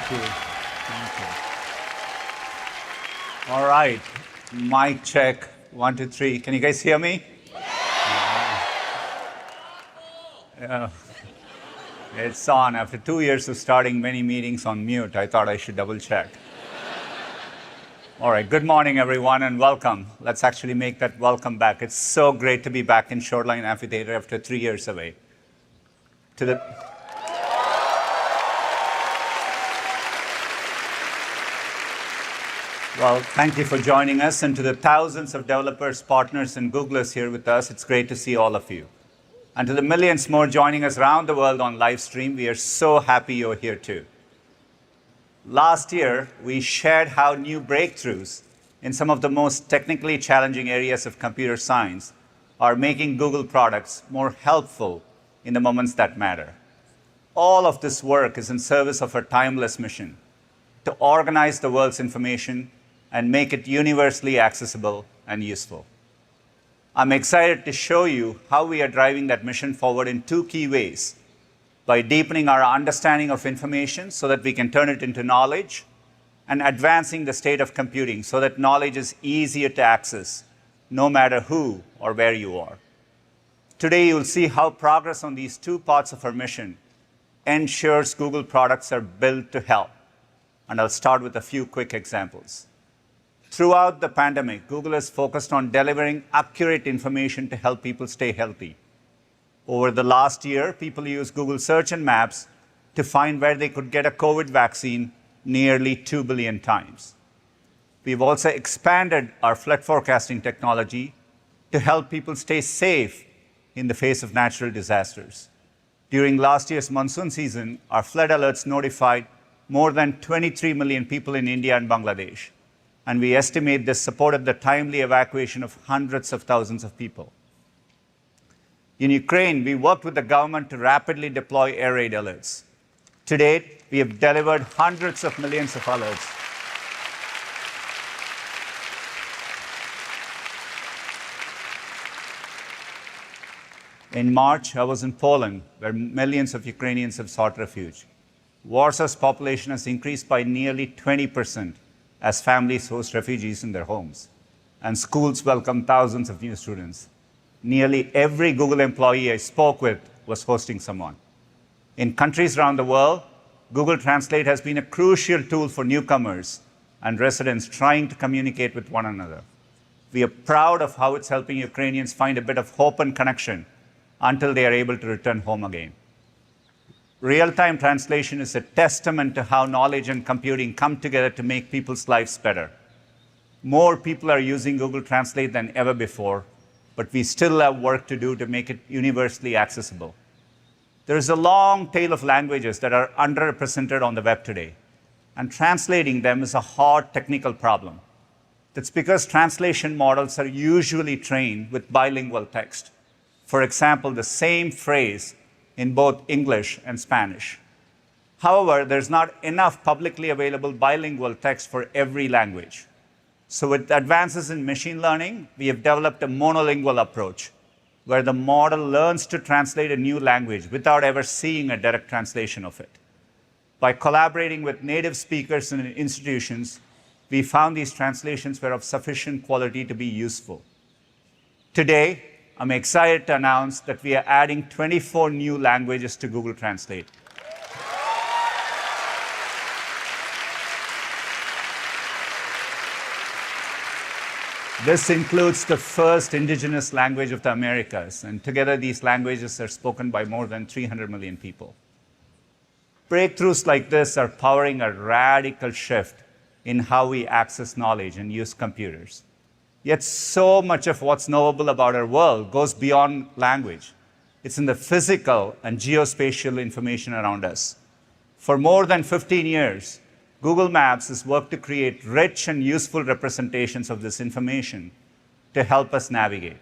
Thank you. Thank you. All right. Mic check. 1, 2, 3. Can you guys hear me? Yeah. It's on. After 2 years of starting many meetings on mute, I thought I should double check. All right. Good morning, everyone, and welcome. Let's actually make that welcome back. It's so great to be back in Shoreline Amphitheater after 3 years away. Well, thank you for joining us, and to the thousands of developers, partners, and Googlers here with us, it's great to see all of you. And to the millions more joining us around the world on live stream, we are so happy you're here too. Last year, we shared how new breakthroughs in some of the most technically challenging areas of computer science are making Google products more helpful in the moments that matter. All of this work is in service of our timeless mission to organize the world's information and make it universally accessible and useful. I'm excited to show you how we are driving that mission forward in two key ways: by deepening our understanding of information so that we can turn it into knowledge, and advancing the state of computing so that knowledge is easier to access, no matter who or where you are. Today, you'll see how progress on these two parts of our mission ensures Google products are built to help. And I'll start with a few quick examples. Throughout the pandemic, Google has focused on delivering accurate information to help people stay healthy. Over the last year, people used Google Search and Maps to find where they could get a COVID vaccine nearly 2 billion times. We've also expanded our flood forecasting technology to help people stay safe in the face of natural disasters. During last year's monsoon season, our flood alerts notified more than 23 million people in India and Bangladesh, and we estimate this supported the timely evacuation of hundreds of thousands of people. In Ukraine, we worked with the government to rapidly deploy air raid alerts. To date, we have delivered hundreds of millions of alerts. In March, I was in Poland, where millions of Ukrainians have sought refuge. Warsaw's population has increased by nearly 20% as families host refugees in their homes, and schools welcome thousands of new students. Nearly every Google employee I spoke with was hosting someone. In countries around the world, Google Translate has been a crucial tool for newcomers and residents trying to communicate with one another. We are proud of how it's helping Ukrainians find a bit of hope and connection until they are able to return home again. Real-time translation is a testament to how knowledge and computing come together to make people's lives better. More people are using Google Translate than ever before, but we still have work to do to make it universally accessible. There is a long tail of languages that are underrepresented on the web today, and translating them is a hard technical problem. That's because translation models are usually trained with bilingual text. For example, the same phrase in both English and Spanish. However, there's not enough publicly available bilingual text for every language. So with advances in machine learning, we have developed a monolingual approach, where the model learns to translate a new language without ever seeing a direct translation of it. By collaborating with native speakers and institutions, we found these translations were of sufficient quality to be useful. Today, I'm excited to announce that we are adding 24 new languages to Google Translate. This includes the first indigenous language of the Americas, and together these languages are spoken by more than 300 million people. Breakthroughs like this are powering a radical shift in how we access knowledge and use computers. Yet so much of what's knowable about our world goes beyond language. It's in the physical and geospatial information around us. For more than 15 years, Google Maps has worked to create rich and useful representations of this information to help us navigate.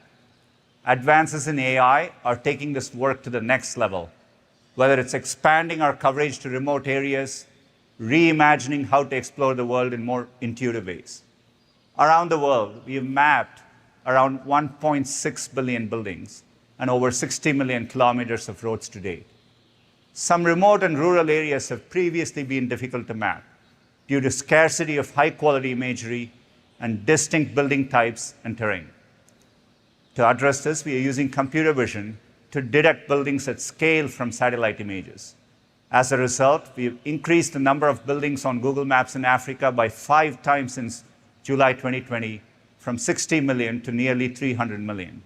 Advances in AI are taking this work to the next level, whether it's expanding our coverage to remote areas, reimagining how to explore the world in more intuitive ways. Around the world, we have mapped around 1.6 billion buildings and over 60 million kilometers of roads to date. Some remote and rural areas have previously been difficult to map due to scarcity of high-quality imagery and distinct building types and terrain. To address this, we are using computer vision to detect buildings at scale from satellite images. As a result, we've increased the number of buildings on Google Maps in Africa by 5 times since July 2020, from 60 million to nearly 300 million.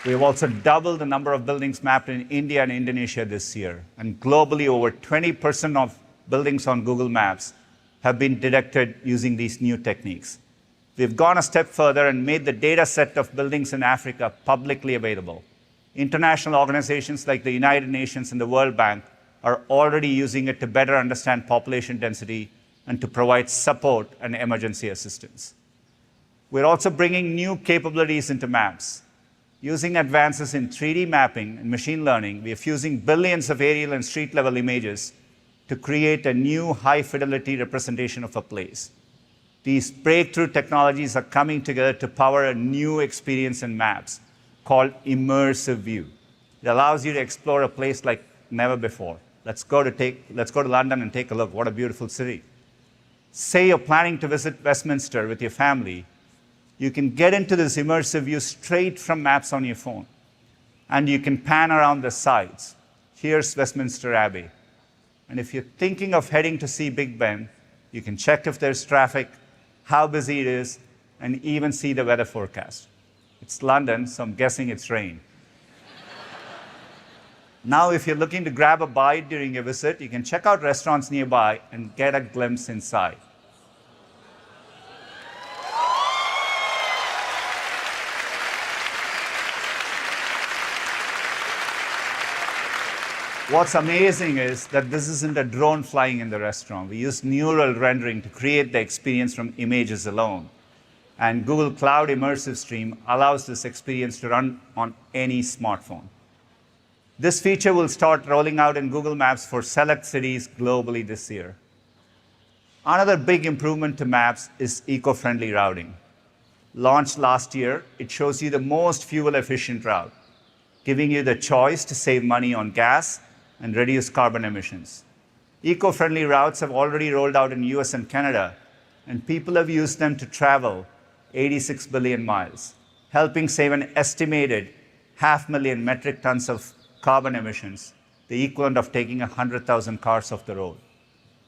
We have also doubled the number of buildings mapped in India and Indonesia this year. And globally, over 20% of buildings on Google Maps have been detected using these new techniques. We've gone a step further and made the data set of buildings in Africa publicly available. International organizations like the United Nations and the World Bank are already using it to better understand population density and to provide support and emergency assistance. We're also bringing new capabilities into maps. Using advances in 3D mapping and machine learning, we are fusing billions of aerial and street-level images to create a new high-fidelity representation of a place. These breakthrough technologies are coming together to power a new experience in maps called immersive view. It allows you to explore a place like never before. Let's go to London and take a look. What a beautiful city. Say you're planning to visit Westminster with your family. You can get into this immersive view straight from maps on your phone. And you can pan around the sides. Here's Westminster Abbey. And if you're thinking of heading to see Big Ben, you can check if there's traffic, how busy it is, and even see the weather forecast. It's London, so I'm guessing it's rain. Now, if you're looking to grab a bite during your visit, you can check out restaurants nearby and get a glimpse inside. What's amazing is that this isn't a drone flying in the restaurant. We use neural rendering to create the experience from images alone. And Google Cloud Immersive Stream allows this experience to run on any smartphone. This feature will start rolling out in Google Maps for select cities globally this year. Another big improvement to Maps is eco-friendly routing. Launched last year, it shows you the most fuel-efficient route, giving you the choice to save money on gas and reduce carbon emissions. Eco-friendly routes have already rolled out in the US and Canada, and people have used them to travel 86 billion miles, helping save an estimated 500,000 metric tons of carbon emissions, the equivalent of taking 100,000 cars off the road.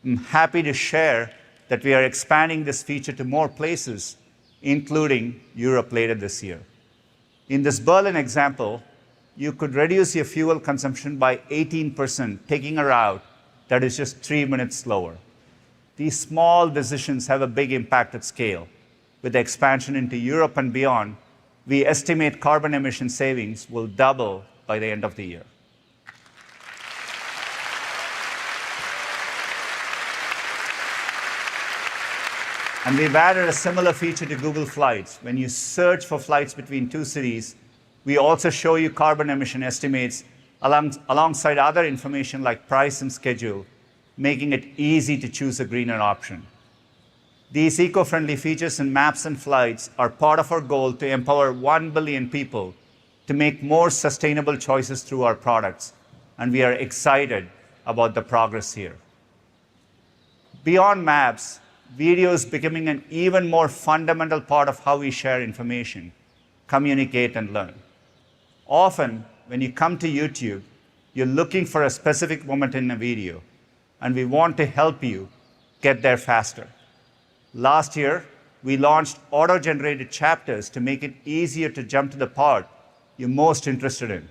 I'm happy to share that we are expanding this feature to more places, including Europe later this year. In this Berlin example, you could reduce your fuel consumption by 18%, taking a route that is just 3 minutes slower. These small decisions have a big impact at scale. With the expansion into Europe and beyond, we estimate carbon emission savings will double by the end of the year. And we've added a similar feature to Google Flights. When you search for flights between 2 cities, we also show you carbon emission estimates alongside other information like price and schedule, making it easy to choose a greener option. These eco-friendly features in Maps and Flights are part of our goal to empower 1 billion people to make more sustainable choices through our products, and we are excited about the progress here. Beyond Maps, video is becoming an even more fundamental part of how we share information, communicate, and learn. Often, when you come to YouTube, you're looking for a specific moment in a video, and we want to help you get there faster. Last year, we launched auto-generated chapters to make it easier to jump to the part you're most interested in.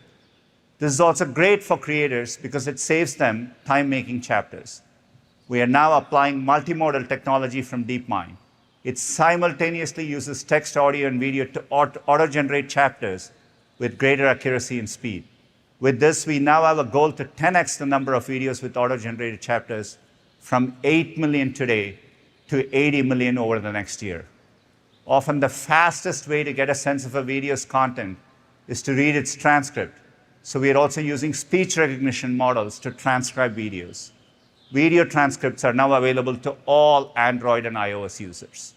This is also great for creators because it saves them time making chapters. We are now applying multimodal technology from DeepMind. It simultaneously uses text, audio, and video to auto-generate chapters with greater accuracy and speed. With this, we now have a goal to 10x the number of videos with auto-generated chapters from 8 million today to 80 million over the next year. Often the fastest way to get a sense of a video's content is to read its transcript. So we are also using speech recognition models to transcribe videos. Video transcripts are now available to all Android and iOS users.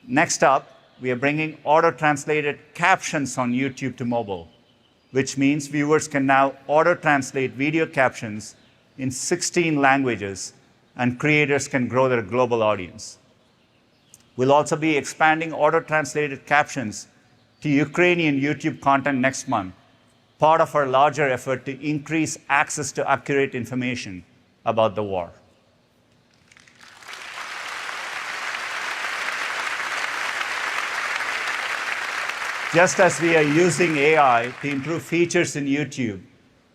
Next up, we are bringing auto-translated captions on YouTube to mobile, which means viewers can now auto-translate video captions in 16 languages, and creators can grow their global audience. We'll also be expanding auto-translated captions to Ukrainian YouTube content next month, part of our larger effort to increase access to accurate information about the war. Just as we are using AI to improve features in YouTube,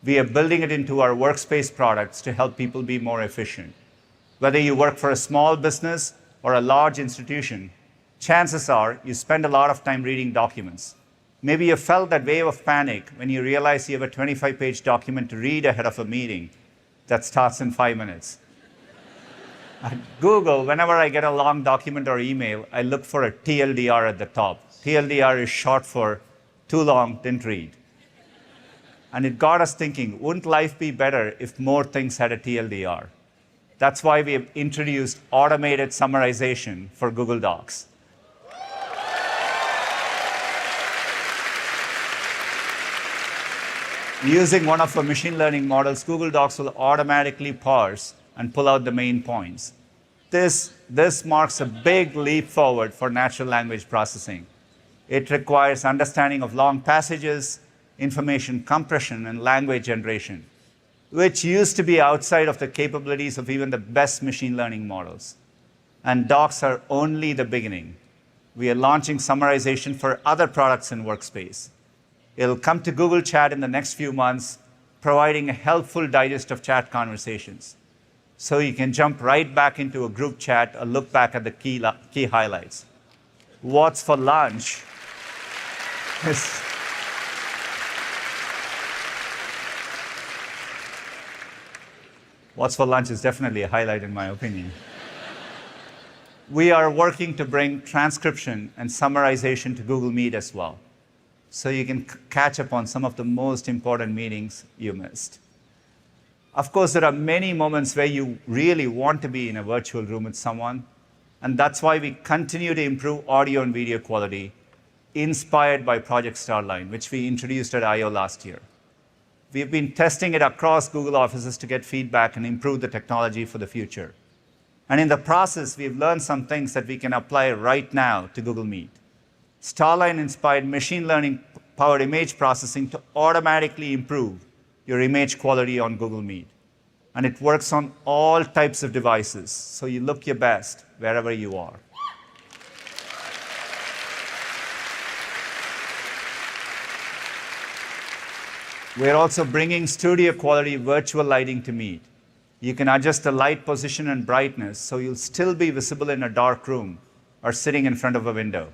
we are building it into our workspace products to help people be more efficient. Whether you work for a small business or a large institution, chances are you spend a lot of time reading documents. Maybe you felt that wave of panic when you realize you have a 25-page document to read ahead of a meeting that starts in 5 minutes. At Google, whenever I get a long document or email, I look for a TLDR at the top. TLDR is short for too long, didn't read. And it got us thinking, wouldn't life be better if more things had a TLDR? That's why we have introduced automated summarization for Google Docs. Using one of our machine learning models, Google Docs will automatically parse and pull out the main points. This marks a big leap forward for natural language processing. It requires understanding of long passages, information compression, and language generation, which used to be outside of the capabilities of even the best machine learning models. And docs are only the beginning. We are launching summarization for other products in Workspace. It'll come to Google Chat in the next few months, providing a helpful digest of chat conversations. So you can jump right back into a group chat or look back at the key highlights. What's for lunch? What's for lunch is definitely a highlight in my opinion. We are working to bring transcription and summarization to Google Meet as well, so you can catch up on some of the most important meetings you missed. Of course, there are many moments where you really want to be in a virtual room with someone, and that's why we continue to improve audio and video quality, inspired by Project Starline, which we introduced at I/O last year. We've been testing it across Google offices to get feedback and improve the technology for the future. And in the process, we've learned some things that we can apply right now to Google Meet. Starline inspired machine learning-powered image processing to automatically improve your image quality on Google Meet. And it works on all types of devices, so you look your best wherever you are. We're also bringing studio-quality virtual lighting to Meet. You can adjust the light position and brightness so you'll still be visible in a dark room or sitting in front of a window.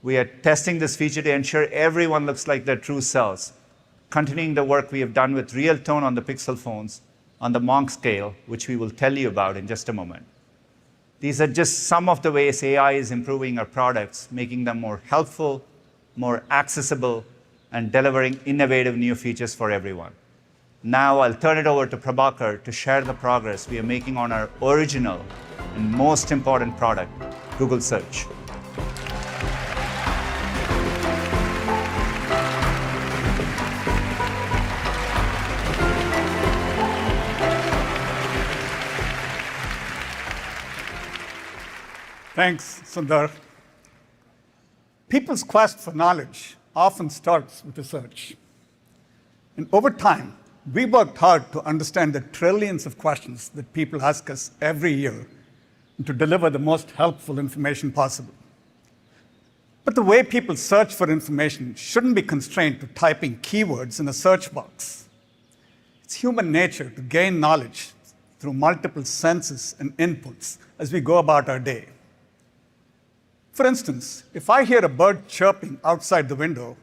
We are testing this feature to ensure everyone looks like their true selves, continuing the work we have done with real tone on the Pixel phones on the Monk scale, which we will tell you about in just a moment. These are just some of the ways AI is improving our products, making them more helpful, more accessible, and delivering innovative new features for everyone. Now I'll turn it over to Prabhakar to share the progress we are making on our original and most important product, Google Search. Thanks, Sundar. People's quest for knowledge often starts with a search. And over time, we worked hard to understand the trillions of questions that people ask us every year and to deliver the most helpful information possible. But the way people search for information shouldn't be constrained to typing keywords in a search box. It's human nature to gain knowledge through multiple senses and inputs as we go about our day. For instance, if I hear a bird chirping outside the window,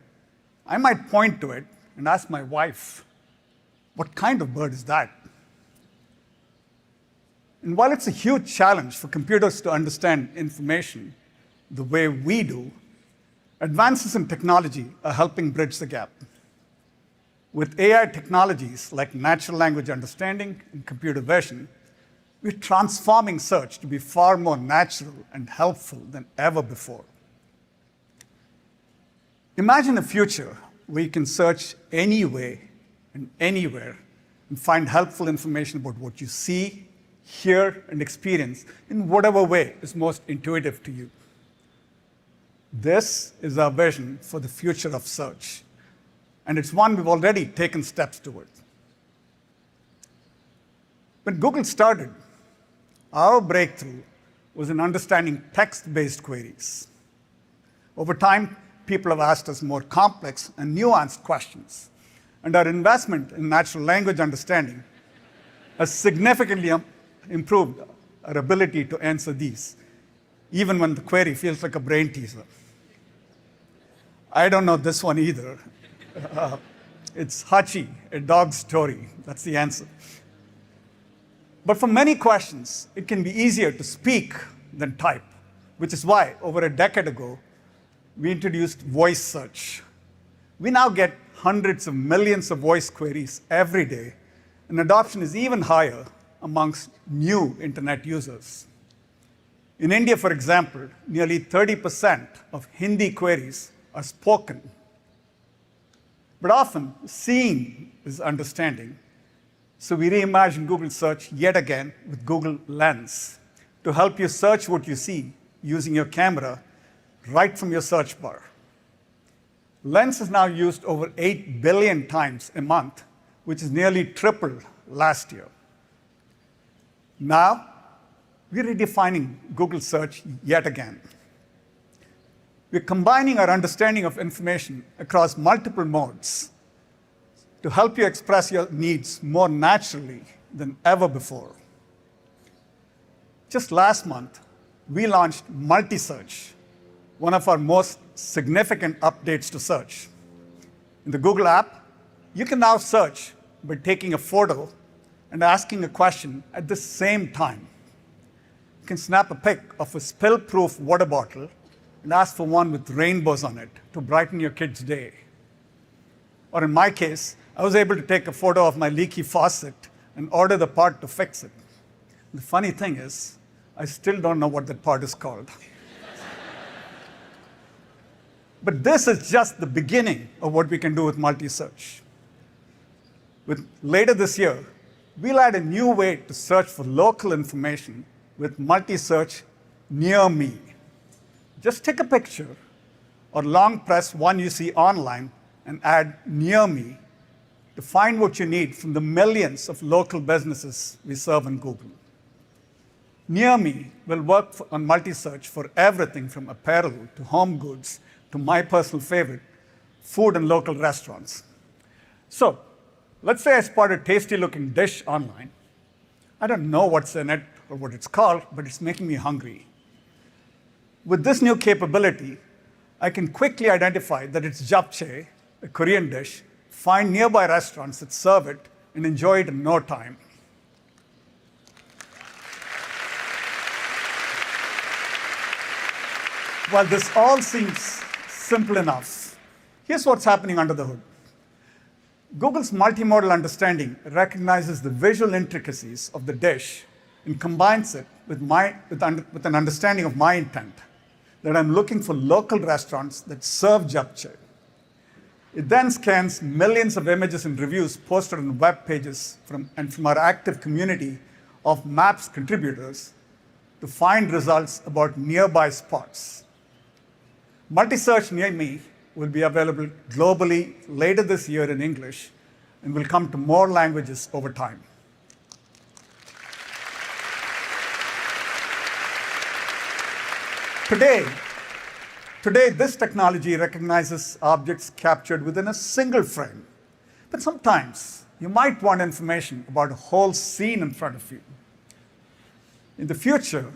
I might point to it and ask my wife, what kind of bird is that? And while it's a huge challenge for computers to understand information the way we do, advances in technology are helping bridge the gap. With AI technologies like natural language understanding and computer vision, we're transforming search to be far more natural and helpful than ever before. Imagine a future where you can search any way and anywhere and find helpful information about what you see, hear, and experience in whatever way is most intuitive to you. This is our vision for the future of search, and it's one we've already taken steps towards. When Google started, our breakthrough was in understanding text-based queries. Over time, people have asked us more complex and nuanced questions, and our investment in natural language understanding has significantly improved our ability to answer these, even when the query feels like a brain teaser. I don't know this one either. It's Hachi, a dog story. That's the answer. But for many questions, it can be easier to speak than type, which is why over a decade ago, we introduced voice search. We now get hundreds of millions of voice queries every day, and adoption is even higher amongst new internet users. In India, for example, nearly 30% of Hindi queries are spoken. But often, seeing is understanding. So we reimagined Google Search yet again with Google Lens to help you search what you see using your camera right from your search bar. Lens is now used over 8 billion times a month, which is nearly triple last year. Now, we're redefining Google Search yet again. We're combining our understanding of information across multiple modes to help you express your needs more naturally than ever before. Just last month, we launched multi-search, one of our most significant updates to search. In the Google app, you can now search by taking a photo and asking a question at the same time. You can snap a pic of a spill-proof water bottle and ask for one with rainbows on it to brighten your kid's day. Or in my case, I was able to take a photo of my leaky faucet and order the part to fix it. The funny thing is, I still don't know what that part is called. But this is just the beginning of what we can do with multi-search. Later this year, we'll add a new way to search for local information with multi-search near me. Just take a picture or long press one you see online and add near me to find what you need from the millions of local businesses we serve in Google. Near me will work on multi-search for everything from apparel to home goods to my personal favorite, food and local restaurants. So, let's say I spot a tasty-looking dish online. I don't know what's in it or what it's called, but it's making me hungry. With this new capability, I can quickly identify that it's japchae, a Korean dish, find nearby restaurants that serve it, and enjoy it in no time. While this all seems simple enough, here's what's happening under the hood. Google's multimodal understanding recognizes the visual intricacies of the dish and combines it with an understanding of my intent, that I'm looking for local restaurants that serve japchae. It then scans millions of images and reviews posted on web pages from our active community of Maps contributors to find results about nearby spots. Multi-search near me will be available globally later this year in English and will come to more languages over time. Today, this technology recognizes objects captured within a single frame. But sometimes, you might want information about a whole scene in front of you. In the future,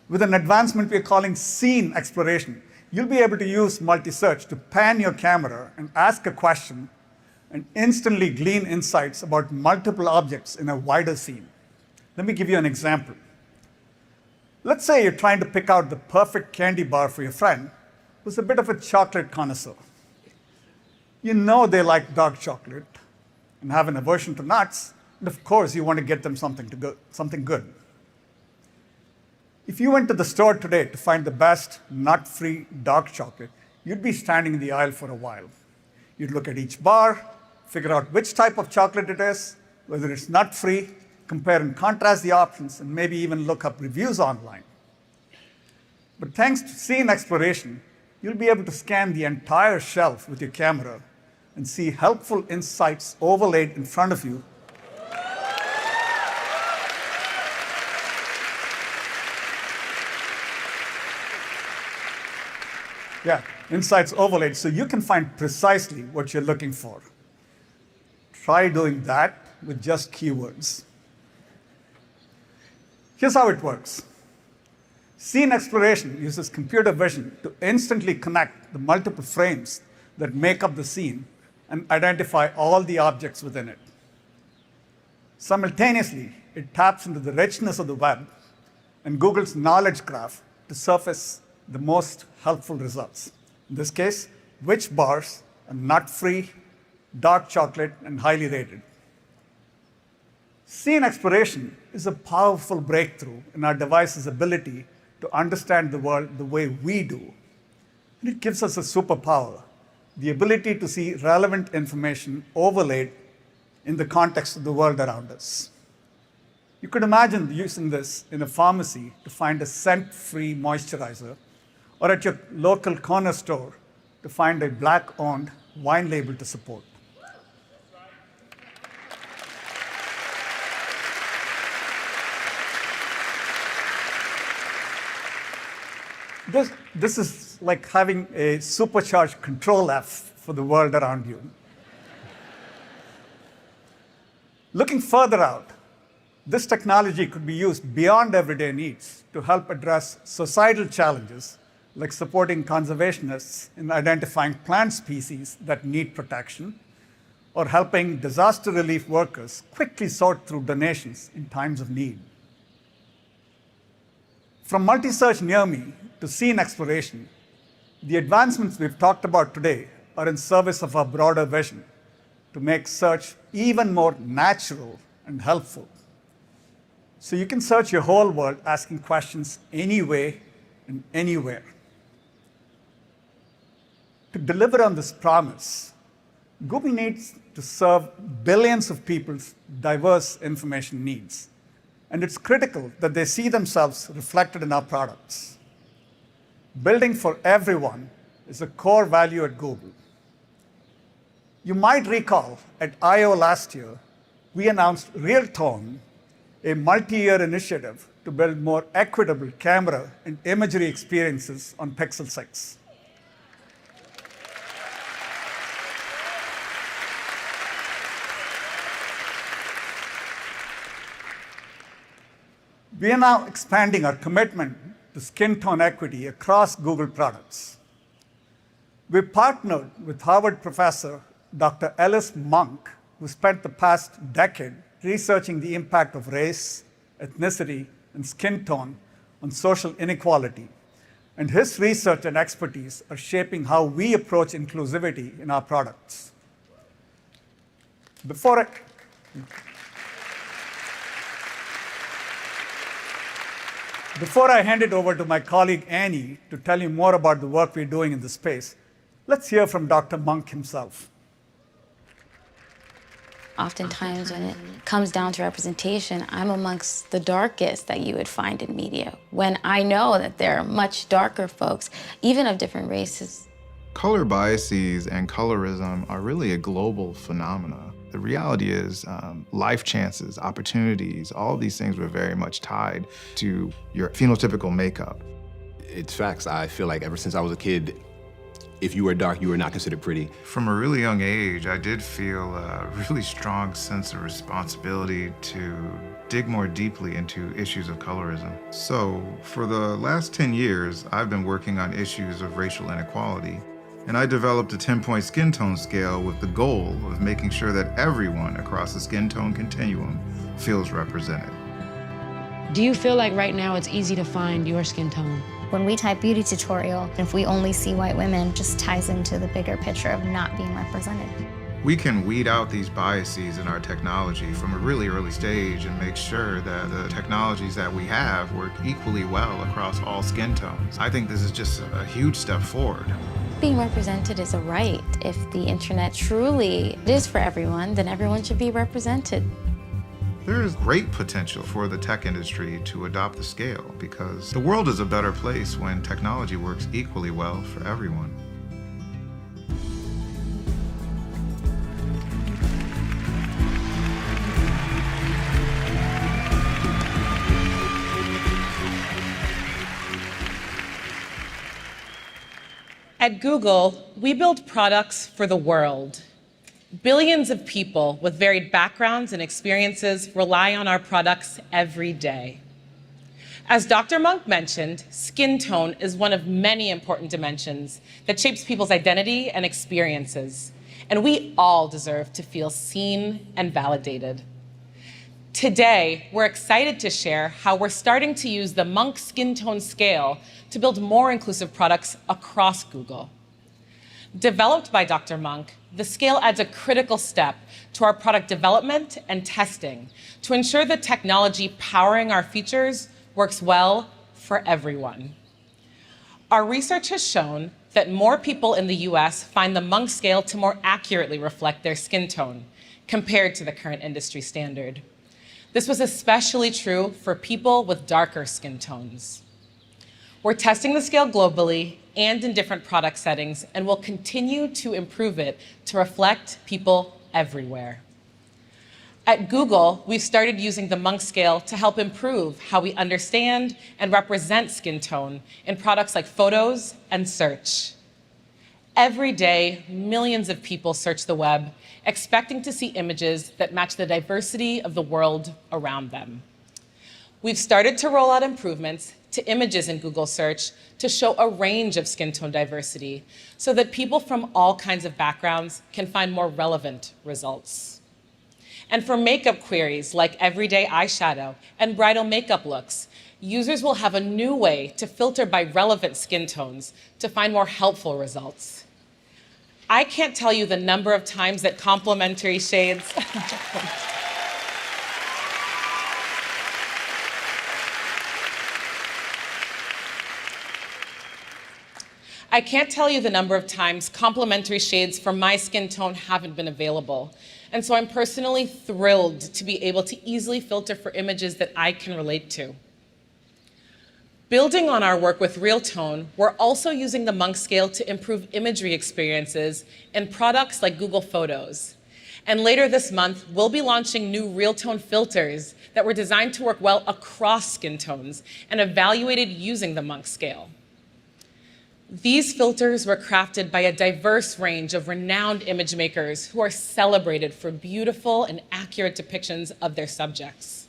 with an advancement we're calling scene exploration, you'll be able to use multi-search to pan your camera and ask a question and instantly glean insights about multiple objects in a wider scene. Let me give you an example. Let's say you're trying to pick out the perfect candy bar for your friend who's a bit of a chocolate connoisseur. You know they like dark chocolate and have an aversion to nuts, and of course you want to get them something good. If you went to the store today to find the best nut-free dark chocolate, you'd be standing in the aisle for a while. You'd look at each bar, figure out which type of chocolate it is, whether it's nut-free, compare and contrast the options, and maybe even look up reviews online. But thanks to scene exploration, you'll be able to scan the entire shelf with your camera and see helpful insights overlaid in front of you. Yeah, insights overlaid, so you can find precisely what you're looking for. Try doing that with just keywords. Here's how it works. Scene exploration uses computer vision to instantly connect the multiple frames that make up the scene and identify all the objects within it. Simultaneously, it taps into the richness of the web and Google's knowledge graph to surface the most helpful results. In this case, which bars are nut-free, dark chocolate, and highly rated. Scene exploration is a powerful breakthrough in our device's ability to understand the world the way we do. And it gives us a superpower, the ability to see relevant information overlaid in the context of the world around us. You could imagine using this in a pharmacy to find a scent-free moisturizer, or at your local corner store to find a Black-owned wine label to support. This is like having a supercharged Control F for the world around you. Looking further out, this technology could be used beyond everyday needs to help address societal challenges like supporting conservationists in identifying plant species that need protection, or helping disaster relief workers quickly sort through donations in times of need. From multi-search near me to scene exploration, the advancements we've talked about today are in service of our broader vision to make search even more natural and helpful. So you can search your whole world asking questions anyway and anywhere. To deliver on this promise, Google needs to serve billions of people's diverse information needs. And it's critical that they see themselves reflected in our products. Building for everyone is a core value at Google. You might recall at I/O last year, we announced Real Tone, a multi-year initiative to build more equitable camera and imagery experiences on Pixel 6. We are now expanding our commitment to skin tone equity across Google products. We partnered with Harvard professor Dr. Ellis Monk, who spent the past decade researching the impact of race, ethnicity, and skin tone on social inequality. And his research and expertise are shaping how we approach inclusivity in our products. Before I hand it over to my colleague Annie to tell you more about the work we're doing in this space, let's hear from Dr. Monk himself. Oftentimes when it comes down to representation, I'm amongst the darkest that you would find in media, when I know that there are much darker folks, even of different races. Color biases and colorism are really a global phenomena. The reality is life chances, opportunities, all of these things were very much tied to your phenotypical makeup. It's facts. I feel like ever since I was a kid, if you were dark, you were not considered pretty. From a really young age, I did feel a really strong sense of responsibility to dig more deeply into issues of colorism. So for the last 10 years, I've been working on issues of racial inequality. And I developed a 10-point skin tone scale with the goal of making sure that everyone across the skin tone continuum feels represented. Do you feel like right now it's easy to find your skin tone? When we type beauty tutorial, if we only see white women, it just ties into the bigger picture of not being represented. We can weed out these biases in our technology from a really early stage and make sure that the technologies that we have work equally well across all skin tones. I think this is just a huge step forward. being represented is a right. If the internet truly is for everyone, then everyone should be represented. There is great potential for the tech industry to adopt the scale because the world is a better place when technology works equally well for everyone. At Google, we build products for the world. Billions of people with varied backgrounds and experiences rely on our products every day. As Dr. Monk mentioned, skin tone is one of many important dimensions that shapes people's identity and experiences, and we all deserve to feel seen and validated. Today, we're excited to share how we're starting to use the Monk Skin Tone Scale to build more inclusive products across Google. Developed by Dr. Monk, the scale adds a critical step to our product development and testing to ensure the technology powering our features works well for everyone. Our research has shown that more people in the US find the Monk scale to more accurately reflect their skin tone compared to the current industry standard. This was especially true for people with darker skin tones. We're testing the scale globally and in different product settings, and we'll continue to improve it to reflect people everywhere. At Google, we've started using the Monk scale to help improve how we understand and represent skin tone in products like photos and search. Every day, millions of people search the web, expecting to see images that match the diversity of the world around them. We've started to roll out improvements to images in Google search to show a range of skin tone diversity so that people from all kinds of backgrounds can find more relevant results. And for makeup queries like everyday eyeshadow and bridal makeup looks, users will have a new way to filter by relevant skin tones to find more helpful results. I can't tell you the number of times that complementary shades I can't tell you the number of times complementary shades for my skin tone haven't been available. And so I'm personally thrilled to be able to easily filter for images that I can relate to. Building on our work with Real Tone, we're also using the Monk scale to improve imagery experiences in products like Google Photos. And later this month, we'll be launching new Real Tone filters that were designed to work well across skin tones and evaluated using the Monk scale. These filters were crafted by a diverse range of renowned image makers who are celebrated for beautiful and accurate depictions of their subjects.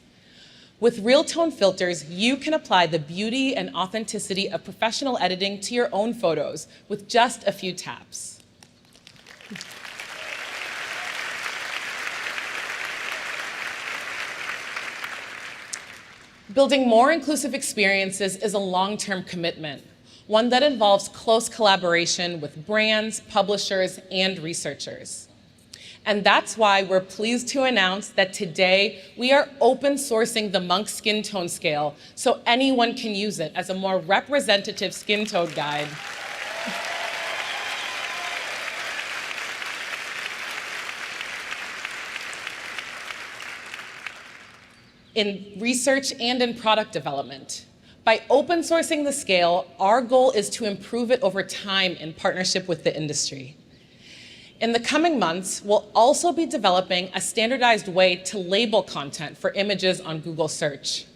With Real Tone filters, you can apply the beauty and authenticity of professional editing to your own photos with just a few taps. Building more inclusive experiences is a long-term commitment, one that involves close collaboration with brands, publishers, and researchers. And that's why we're pleased to announce that today we are open sourcing the Monk Skin Tone Scale so anyone can use it as a more representative skin tone guide. In research and in product development. By open sourcing the scale, our goal is to improve it over time in partnership with the industry. In the coming months, we'll also be developing a standardized way to label content for images on Google Search.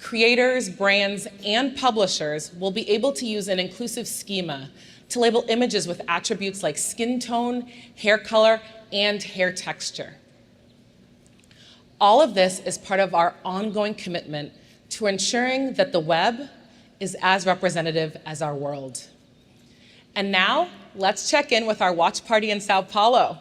Creators, brands, and publishers will be able to use an inclusive schema to label images with attributes like skin tone, hair color, and hair texture. All of this is part of our ongoing commitment to ensuring that the web is as representative as our world. And now, let's check in with our watch party in Sao Paulo.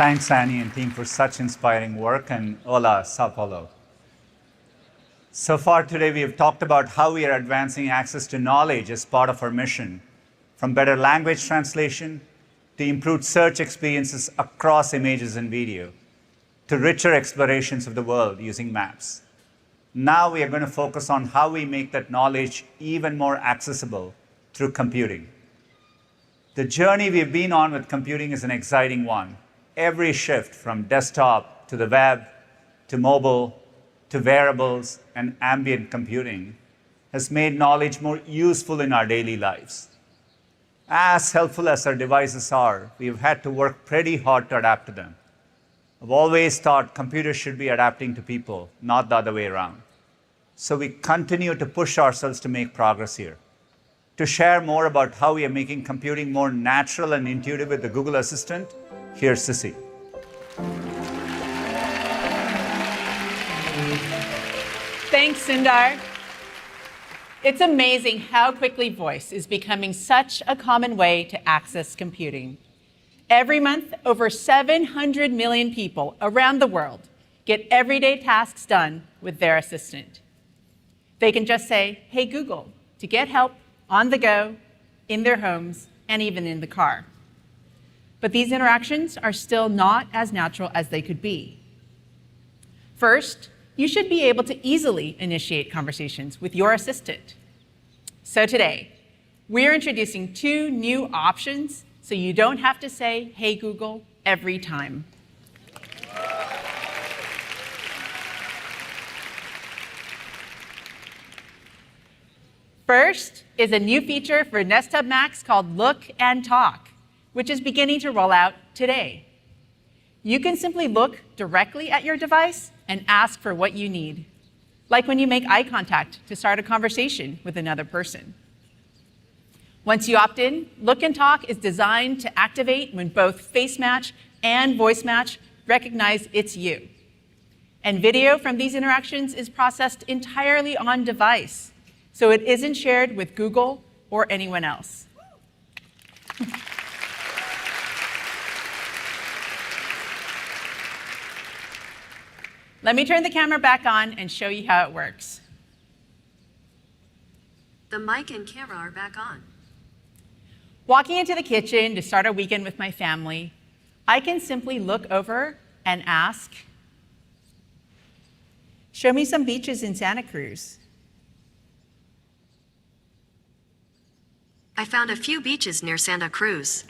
Thanks, Annie and team, for such inspiring work, and hola, Sao Paulo. So far today, we have talked about how we are advancing access to knowledge as part of our mission, from better language translation to improved search experiences across images and video, to richer explorations of the world using maps. Now we are going to focus on how we make that knowledge even more accessible through computing. The journey we've been on with computing is an exciting one. Every shift from desktop to the web to mobile to wearables and ambient computing has made knowledge more useful in our daily lives. As helpful as our devices are, we've had to work pretty hard to adapt to them. I've always thought computers should be adapting to people, not the other way around. So we continue to push ourselves to make progress here. To share more about how we are making computing more natural and intuitive with the Google Assistant, here's Sissy. Thanks, Sundar. It's amazing how quickly voice is becoming such a common way to access computing. Every month, over 700 million people around the world get everyday tasks done with their assistant. They can just say, "Hey Google," to get help on the go, in their homes, and even in the car. But these interactions are still not as natural as they could be. First, you should be able to easily initiate conversations with your assistant. So today, we're introducing 2 new options so you don't have to say, "Hey Google," every time. First is a new feature for Nest Hub Max called Look and Talk, which is beginning to roll out today. You can simply look directly at your device and ask for what you need, like when you make eye contact to start a conversation with another person. Once you opt in, Look and Talk is designed to activate when both Face Match and Voice Match recognize it's you. And video from these interactions is processed entirely on device, so it isn't shared with Google or anyone else. Let me turn the camera back on and show you how it works. The mic and camera are back on. Walking into the kitchen to start a weekend with my family, I can simply look over and ask, "Show me some beaches in Santa Cruz." I found a few beaches near Santa Cruz.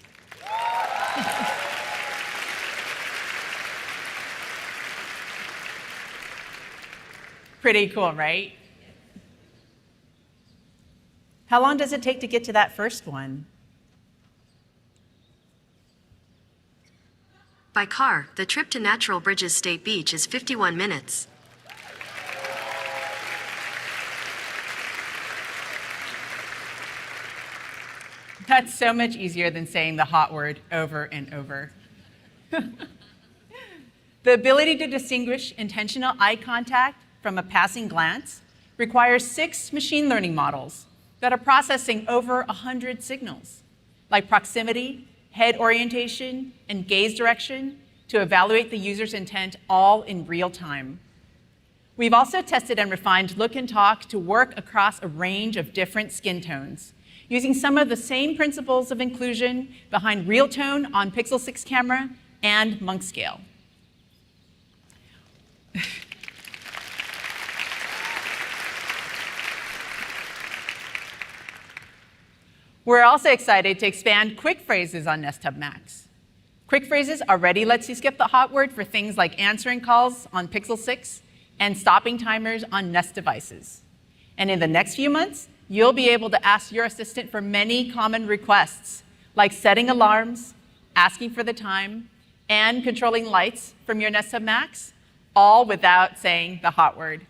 Pretty cool, right? How long does it take to get to that first one? By car, the trip to Natural Bridges State Beach is 51 minutes. That's so much easier than saying the hot word over and over. The ability to distinguish intentional eye contact from a passing glance requires 6 machine learning models that are processing over 100 signals, like proximity, head orientation, and gaze direction, to evaluate the user's intent all in real time. We've also tested and refined Look and Talk to work across a range of different skin tones, using some of the same principles of inclusion behind real tone on Pixel 6 camera and Monk scale. We're also excited to expand quick phrases on Nest Hub Max. Quick phrases already lets you skip the hot word for things like answering calls on Pixel 6 and stopping timers on Nest devices. And in the next few months, you'll be able to ask your assistant for many common requests, like setting alarms, asking for the time, and controlling lights from your Nest Hub Max, all without saying the hot word.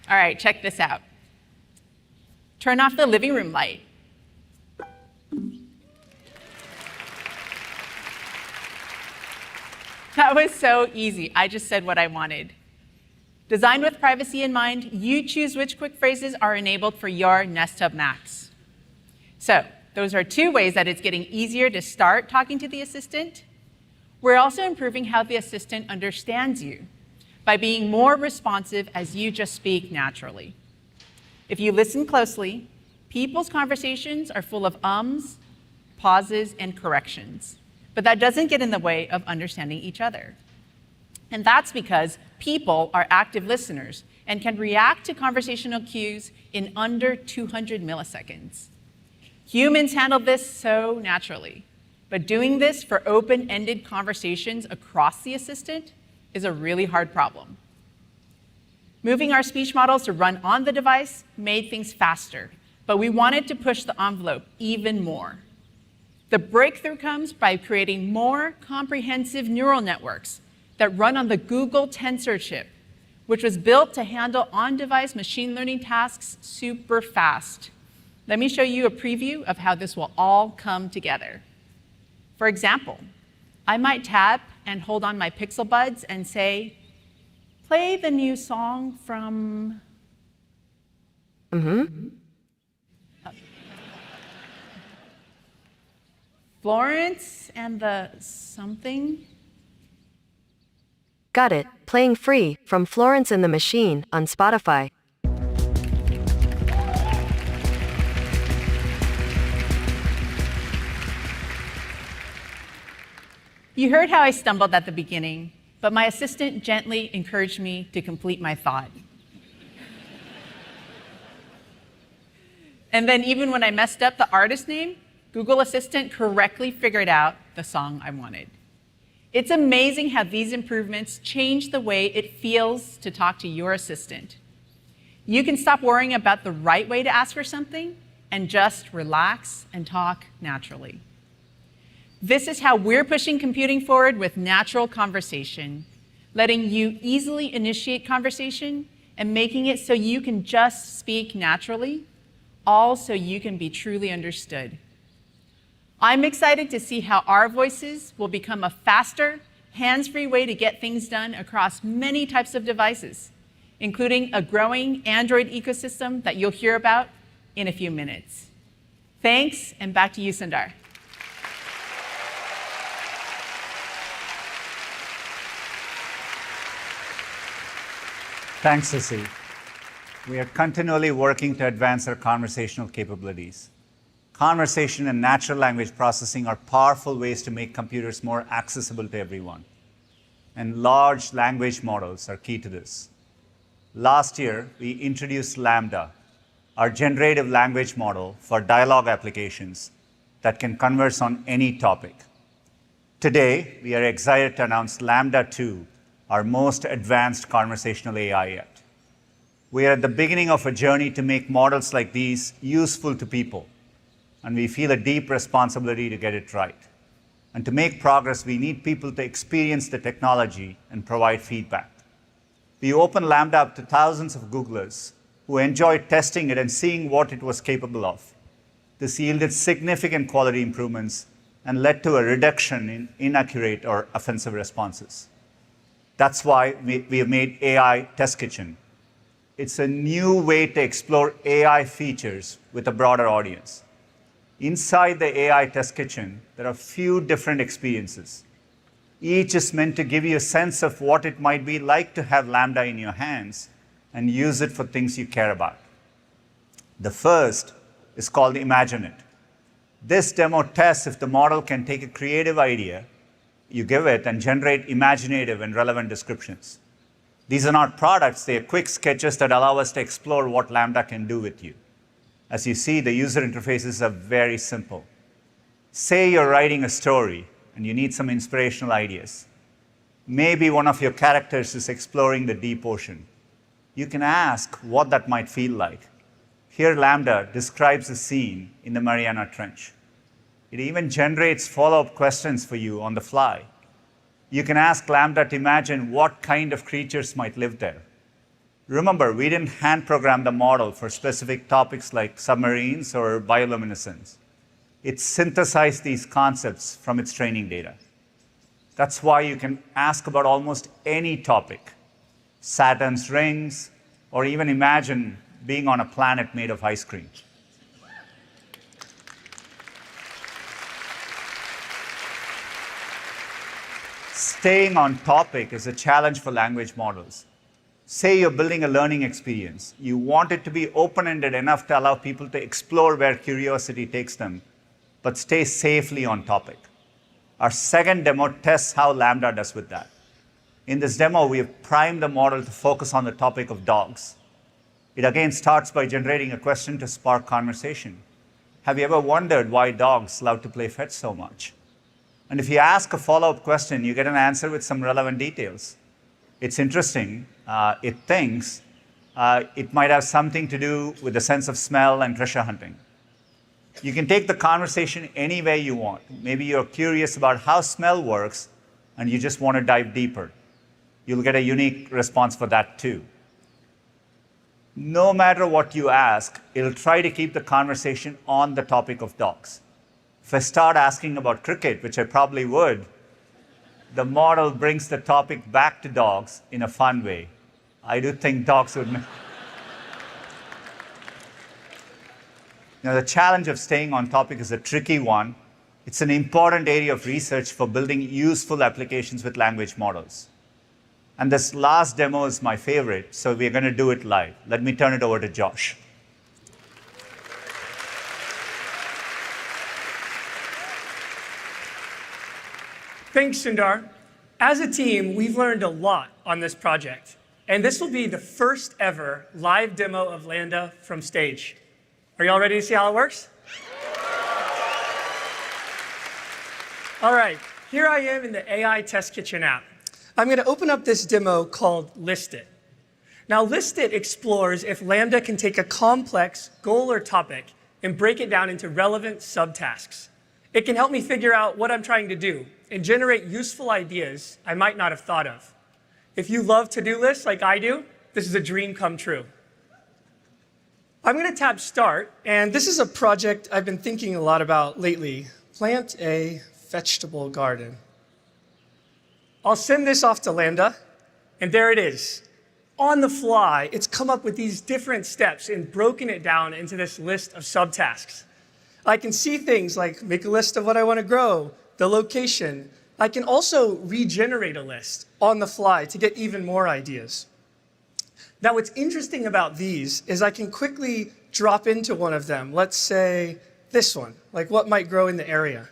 All right, check this out. Turn off the living room light. That was so easy. I just said what I wanted. Designed with privacy in mind, you choose which quick phrases are enabled for your Nest Hub Max. So those are two ways that it's getting easier to start talking to the assistant. We're also improving how the assistant understands you by being more responsive as you just speak naturally. If you listen closely, people's conversations are full of ums, pauses, and corrections. But that doesn't get in the way of understanding each other. And that's because people are active listeners and can react to conversational cues in under 200 milliseconds. Humans handle this so naturally, but doing this for open-ended conversations across the assistant is a really hard problem. Moving our speech models to run on the device made things faster, but we wanted to push the envelope even more. The breakthrough comes by creating more comprehensive neural networks that run on the Google Tensor chip, which was built to handle on-device machine learning tasks super fast. Let me show you a preview of how this will all come together. For example, I might tap and hold on my Pixel Buds and say, play the new song from... Florence and the something? Got it. Playing Free from Florence and the Machine on Spotify. You heard how I stumbled at the beginning, but my assistant gently encouraged me to complete my thought. And then even when I messed up the artist name, Google Assistant correctly figured out the song I wanted. It's amazing how these improvements change the way it feels to talk to your assistant. You can stop worrying about the right way to ask for something and just relax and talk naturally. This is how we're pushing computing forward with natural conversation, letting you easily initiate conversation and making it so you can just speak naturally, all so you can be truly understood. I'm excited to see how our voices will become a faster, hands-free way to get things done across many types of devices, including a growing Android ecosystem that you'll hear about in a few minutes. Thanks, and back to you, Sundar. Thanks, Sissy. We are continually working to advance our conversational capabilities. Conversation and natural language processing are powerful ways to make computers more accessible to everyone. And large language models are key to this. Last year, we introduced Lambda, our generative language model for dialogue applications that can converse on any topic. Today, we are excited to announce Lambda 2, our most advanced conversational AI yet. We are at the beginning of a journey to make models like these useful to people, and we feel a deep responsibility to get it right. And to make progress, we need people to experience the technology and provide feedback. We opened Lambda up to thousands of Googlers who enjoyed testing it and seeing what it was capable of. This yielded significant quality improvements and led to a reduction in inaccurate or offensive responses. That's why we have made AI Test Kitchen. It's a new way to explore AI features with a broader audience. Inside the AI Test Kitchen, there are a few different experiences. Each is meant to give you a sense of what it might be like to have Lambda in your hands and use it for things you care about. The first is called Imagine It. This demo tests if the model can take a creative idea you give it and generate imaginative and relevant descriptions. These are not products, they are quick sketches that allow us to explore what Lambda can do with you. As you see, the user interfaces are very simple. Say you're writing a story and you need some inspirational ideas. Maybe one of your characters is exploring the deep ocean. You can ask what that might feel like. Here, Lambda describes a scene in the Mariana Trench. It even generates follow-up questions for you on the fly. You can ask Lambda to imagine what kind of creatures might live there. Remember, we didn't hand-program the model for specific topics like submarines or bioluminescence. It synthesized these concepts from its training data. That's why you can ask about almost any topic, Saturn's rings, or even imagine being on a planet made of ice cream. staying on topic is a challenge for language models. Say you're building a learning experience. You want it to be open-ended enough to allow people to explore where curiosity takes them, but stay safely on topic. Our second demo tests how Lambda does with that. In this demo, we have primed the model to focus on the topic of dogs. It again starts by generating a question to spark conversation. Have you ever wondered why dogs love to play fetch so much? And if you ask a follow-up question, you get an answer with some relevant details. It's interesting. It thinks it might have something to do with the sense of smell and treasure hunting. You can take the conversation any way you want. Maybe you're curious about how smell works, and you just want to dive deeper. You'll get a unique response for that too. No matter what you ask, it'll try to keep the conversation on the topic of dogs. If I start asking about cricket, which I probably would, the model brings the topic back to dogs in a fun way. I do think dogs would. Now, the challenge of staying on topic is a tricky one. It's an important area of research for building useful applications with language models. And this last demo is my favorite, so we're going to do it live. Let me turn it over to Josh. Thanks, Sundar. As a team, we've learned a lot on this project. And this will be the first ever live demo of Lambda from stage. Are you all ready to see how it works? All right, here I am in the AI Test Kitchen app. I'm going to open up this demo called List It. Now, List It explores if Lambda can take a complex goal or topic and break it down into relevant subtasks. It can help me figure out what I'm trying to do and generate useful ideas I might not have thought of. If you love to-do lists like I do, this is a dream come true. I'm going to tap Start, and this is a project I've been thinking a lot about lately. Plant a vegetable garden. I'll send this off to Lambda, and there it is. On the fly, it's come up with these different steps and broken it down into this list of subtasks. I can see things like make a list of what I want to grow, the location. I can also regenerate a list on the fly to get even more ideas. Now, what's interesting about these is I can quickly drop into one of them. Let's say this one, like what might grow in the area.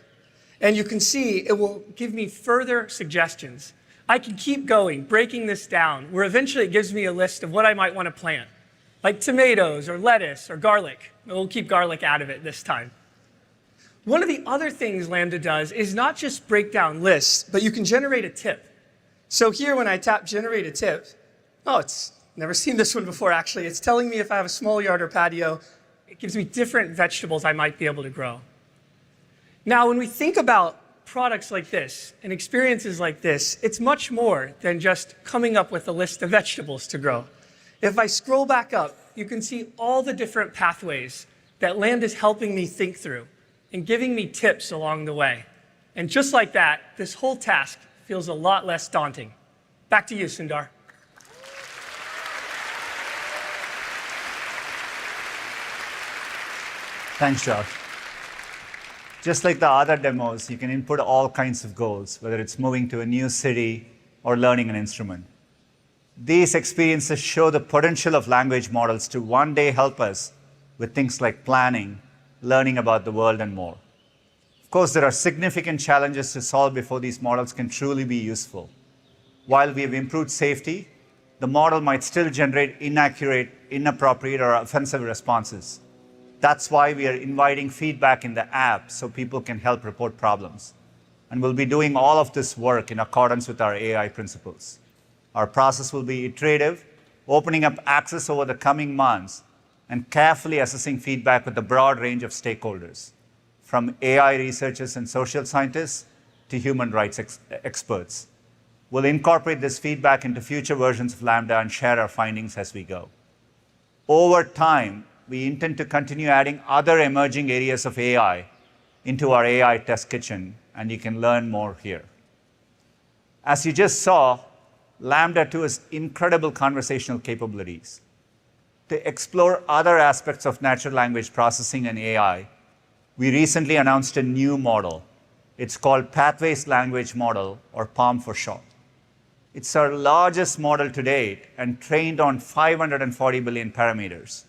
And you can see it will give me further suggestions. I can keep going, breaking this down, where eventually it gives me a list of what I might want to plant, like tomatoes or lettuce or garlic. We'll keep garlic out of it this time. One of the other things Lambda does is not just break down lists, but you can generate a tip. So here, when I tap Generate a Tip, it's never seen this one before, actually. It's telling me if I have a small yard or patio. It gives me different vegetables I might be able to grow. Now, when we think about products like this and experiences like this, it's much more than just coming up with a list of vegetables to grow. If I scroll back up, you can see all the different pathways that Lambda is helping me think through and giving me tips along the way. And just like that, this whole task feels a lot less daunting. Back to you, Sundar. Thanks, Josh. Just like the other demos, you can input all kinds of goals, whether it's moving to a new city or learning an instrument. These experiences show the potential of language models to one day help us with things like planning, learning about the world, and more. Of course, there are significant challenges to solve before these models can truly be useful. While we have improved safety, the model might still generate inaccurate, inappropriate, or offensive responses. That's why we are inviting feedback in the app so people can help report problems. And we'll be doing all of this work in accordance with our AI principles. Our process will be iterative, opening up access over the coming months, and carefully assessing feedback with a broad range of stakeholders, from AI researchers and social scientists to human rights experts. We'll incorporate this feedback into future versions of Lambda and share our findings as we go. Over time, we intend to continue adding other emerging areas of AI into our AI Test Kitchen, and you can learn more here. As you just saw, Lambda 2 has incredible conversational capabilities. To explore other aspects of natural language processing and AI, we recently announced a new model, It's called Pathways Language Model, or PaLM for short. It's our largest model to date and trained on 540 billion parameters.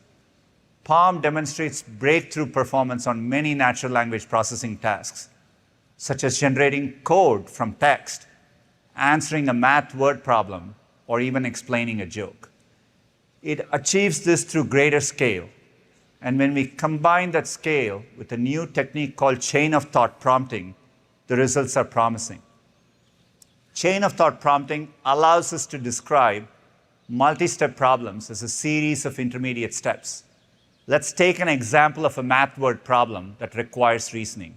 PaLM demonstrates breakthrough performance on many natural language processing tasks, such as generating code from text, answering a math word problem, or even explaining a joke. It achieves this through greater scale. And when we combine that scale with a new technique called chain of thought prompting, the results are promising. Chain of thought prompting allows us to describe multi-step problems as a series of intermediate steps. Let's take an example of a math word problem that requires reasoning.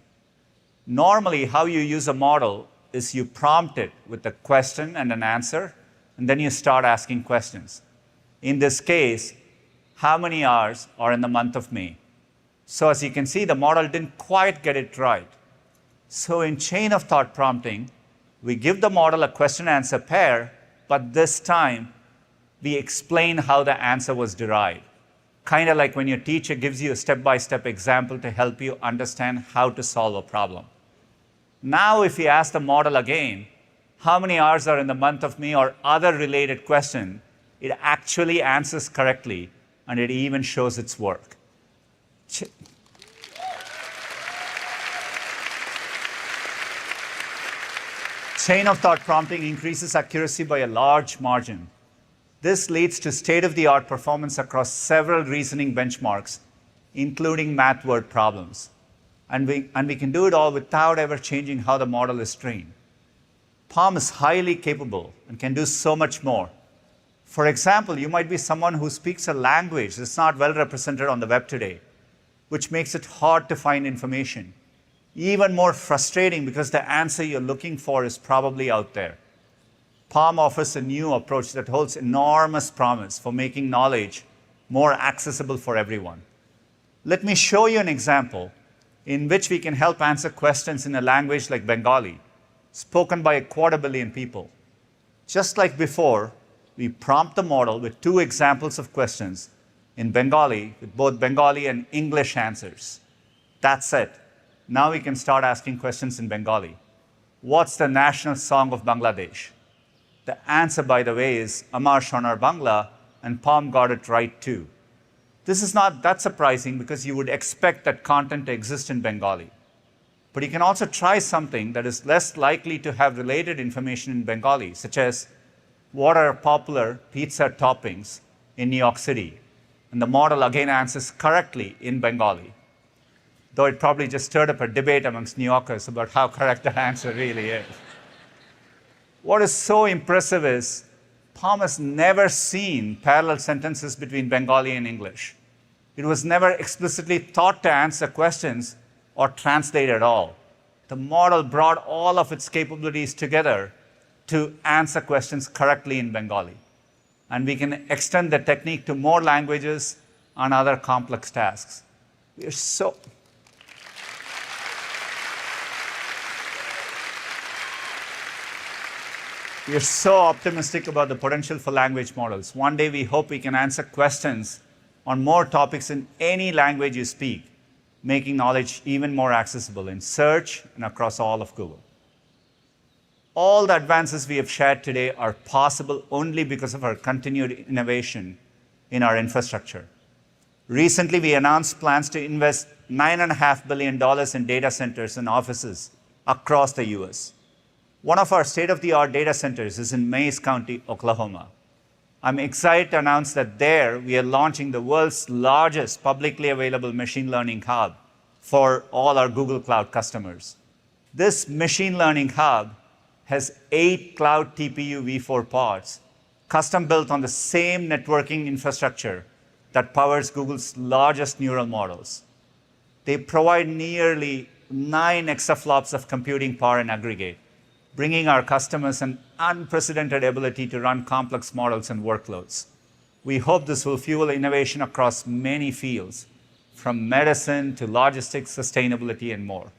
Normally, how you use a model is you prompt it with a question and an answer, and then you start asking questions. In this case, how many hours are in the month of May? So as you can see, the model didn't quite get it right. So in chain of thought prompting, we give the model a question-answer pair, but this time we explain how the answer was derived. Kind of like when your teacher gives you a step-by-step example to help you understand how to solve a problem. Now if you ask the model again, how many hours are in the month of May, or other related question, it actually answers correctly, and it even shows its work. Chain of thought prompting increases accuracy by a large margin. This leads to state-of-the-art performance across several reasoning benchmarks, including math word problems. And we can do it all without ever changing how the model is trained. PaLM is highly capable and can do so much more. For example, you might be someone who speaks a language that's not well represented on the web today, which makes it hard to find information. Even more frustrating because the answer you're looking for is probably out there. PaLM offers a new approach that holds enormous promise for making knowledge more accessible for everyone. Let me show you an example in which we can help answer questions in a language like Bengali, spoken by 250 million people. Just like before, we prompt the model with 2 examples of questions in Bengali with both Bengali and English answers. That's it. Now we can start asking questions in Bengali. What's the national song of Bangladesh? The answer, by the way, is Amar Shonar Bangla, and PaLM got it right too. This is not that surprising because you would expect that content to exist in Bengali. But you can also try something that is less likely to have related information in Bengali, such as what are popular pizza toppings in New York City? And the model again answers correctly in Bengali, though it probably just stirred up a debate amongst New Yorkers about how correct the answer really is. What is so impressive is PaLM has never seen parallel sentences between Bengali and English. It was never explicitly taught to answer questions or translate at all. The model brought all of its capabilities together to answer questions correctly in Bengali. And we can extend the technique to more languages and other complex tasks. We are so optimistic about the potential for language models. One day we hope we can answer questions on more topics in any language you speak, making knowledge even more accessible in search and across all of Google. All the advances we have shared today are possible only because of our continued innovation in our infrastructure. Recently, we announced plans to invest $9.5 billion in data centers and offices across the US. One of our state-of-the-art data centers is in Mays County, Oklahoma. I'm excited to announce that there we are launching the world's largest publicly available machine learning hub for all our Google Cloud customers. This machine learning hub has 8 Cloud TPU v4 pods, custom built on the same networking infrastructure that powers Google's largest neural models. They provide nearly 9 exaflops of computing power in aggregate, bringing our customers an unprecedented ability to run complex models and workloads. We hope this will fuel innovation across many fields, from medicine to logistics, sustainability, and more.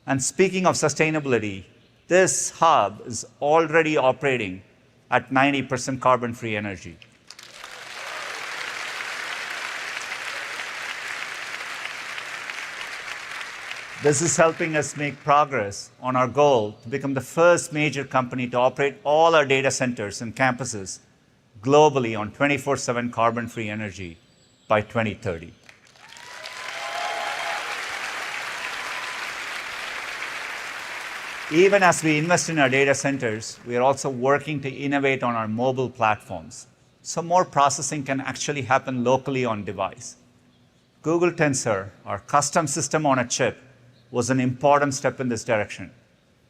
And speaking of sustainability, this hub is already operating at 90% carbon-free energy. This is helping us make progress on our goal to become the first major company to operate all our data centers and campuses globally on 24/7 carbon-free energy by 2030. Even as we invest in our data centers, we are also working to innovate on our mobile platforms, so more processing can actually happen locally on device. Google Tensor, our custom system on a chip, was an important step in this direction.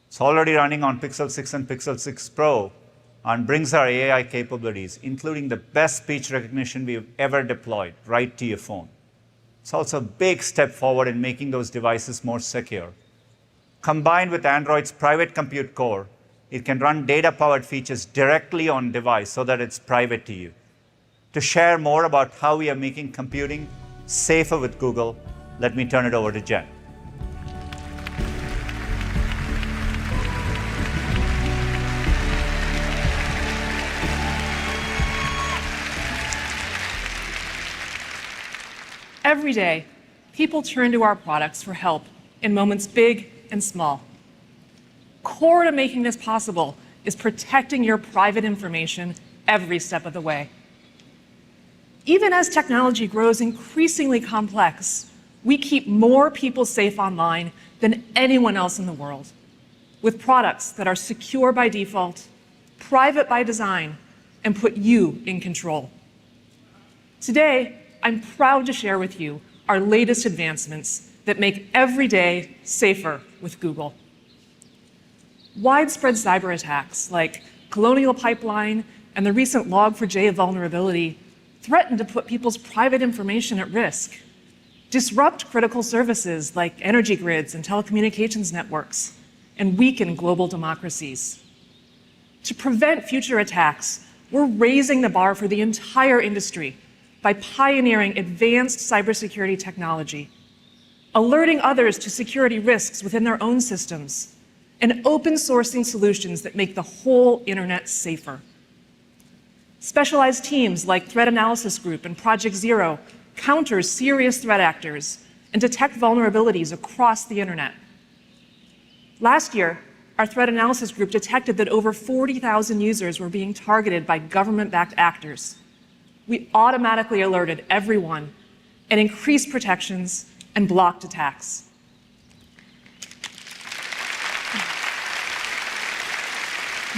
It's already running on Pixel 6 and Pixel 6 Pro and brings our AI capabilities, including the best speech recognition we've ever deployed, right to your phone. It's also a big step forward in making those devices more secure. Combined with Android's private compute core, it can run data-powered features directly on device so that it's private to you. To share more about how we are making computing safer with Google, let me turn it over to Jen. Every day, people turn to our products for help in moments big and small. Core to making this possible is protecting your private information every step of the way. Even as technology grows increasingly complex, we keep more people safe online than anyone else in the world, with products that are secure by default, private by design, and put you in control. Today, I'm proud to share with you our latest advancements that make every day safer with Google. Widespread cyber attacks like Colonial Pipeline and the recent Log4j vulnerability threaten to put people's private information at risk, disrupt critical services like energy grids and telecommunications networks, and weaken global democracies. To prevent future attacks, we're raising the bar for the entire industry by pioneering advanced cybersecurity technology, alerting others to security risks within their own systems, and open sourcing solutions that make the whole internet safer. Specialized teams like Threat Analysis Group and Project Zero counter serious threat actors and detect vulnerabilities across the internet. Last year, our Threat Analysis Group detected that over 40,000 users were being targeted by government-backed actors. We automatically alerted everyone and increased protections and blocked attacks.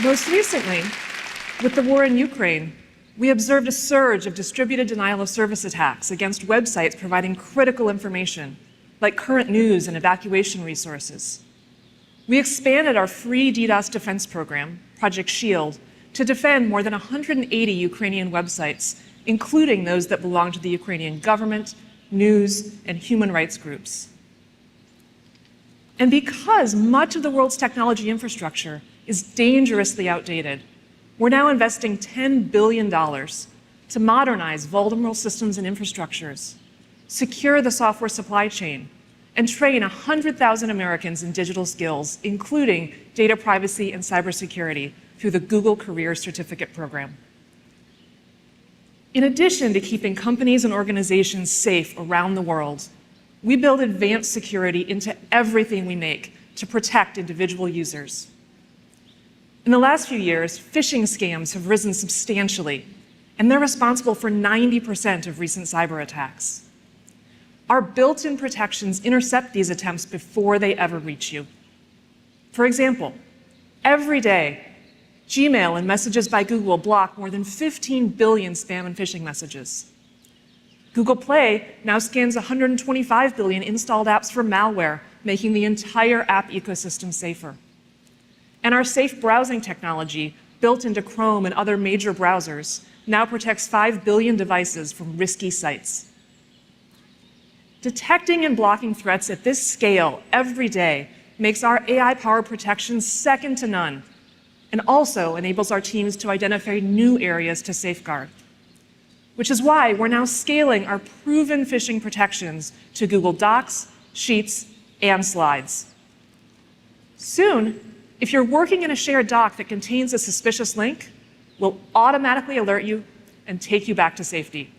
Most recently, with the war in Ukraine, we observed a surge of distributed denial-of-service attacks against websites providing critical information, like current news and evacuation resources. We expanded our free DDoS defense program, Project Shield, to defend more than 180 Ukrainian websites, including those that belong to the Ukrainian government, news, and human rights groups. And because much of the world's technology infrastructure is dangerously outdated, we're now investing $10 billion to modernize vulnerable systems and infrastructures, secure the software supply chain, and train 100,000 Americans in digital skills, including data privacy and cybersecurity, through the Google Career Certificate Program. In addition to keeping companies and organizations safe around the world, we build advanced security into everything we make to protect individual users. In the last few years, phishing scams have risen substantially, and they're responsible for 90% of recent cyber attacks. Our built-in protections intercept these attempts before they ever reach you. For example, every day, Gmail and Messages by Google block more than 15 billion spam and phishing messages. Google Play now scans 125 billion installed apps for malware, making the entire app ecosystem safer. And our safe browsing technology, built into Chrome and other major browsers, now protects 5 billion devices from risky sites. Detecting and blocking threats at this scale every day makes our AI-powered protection second to none, and also enables our teams to identify new areas to safeguard. Which is why we're now scaling our proven phishing protections to Google Docs, Sheets, and Slides. Soon, if you're working in a shared doc that contains a suspicious link, we'll automatically alert you and take you back to safety.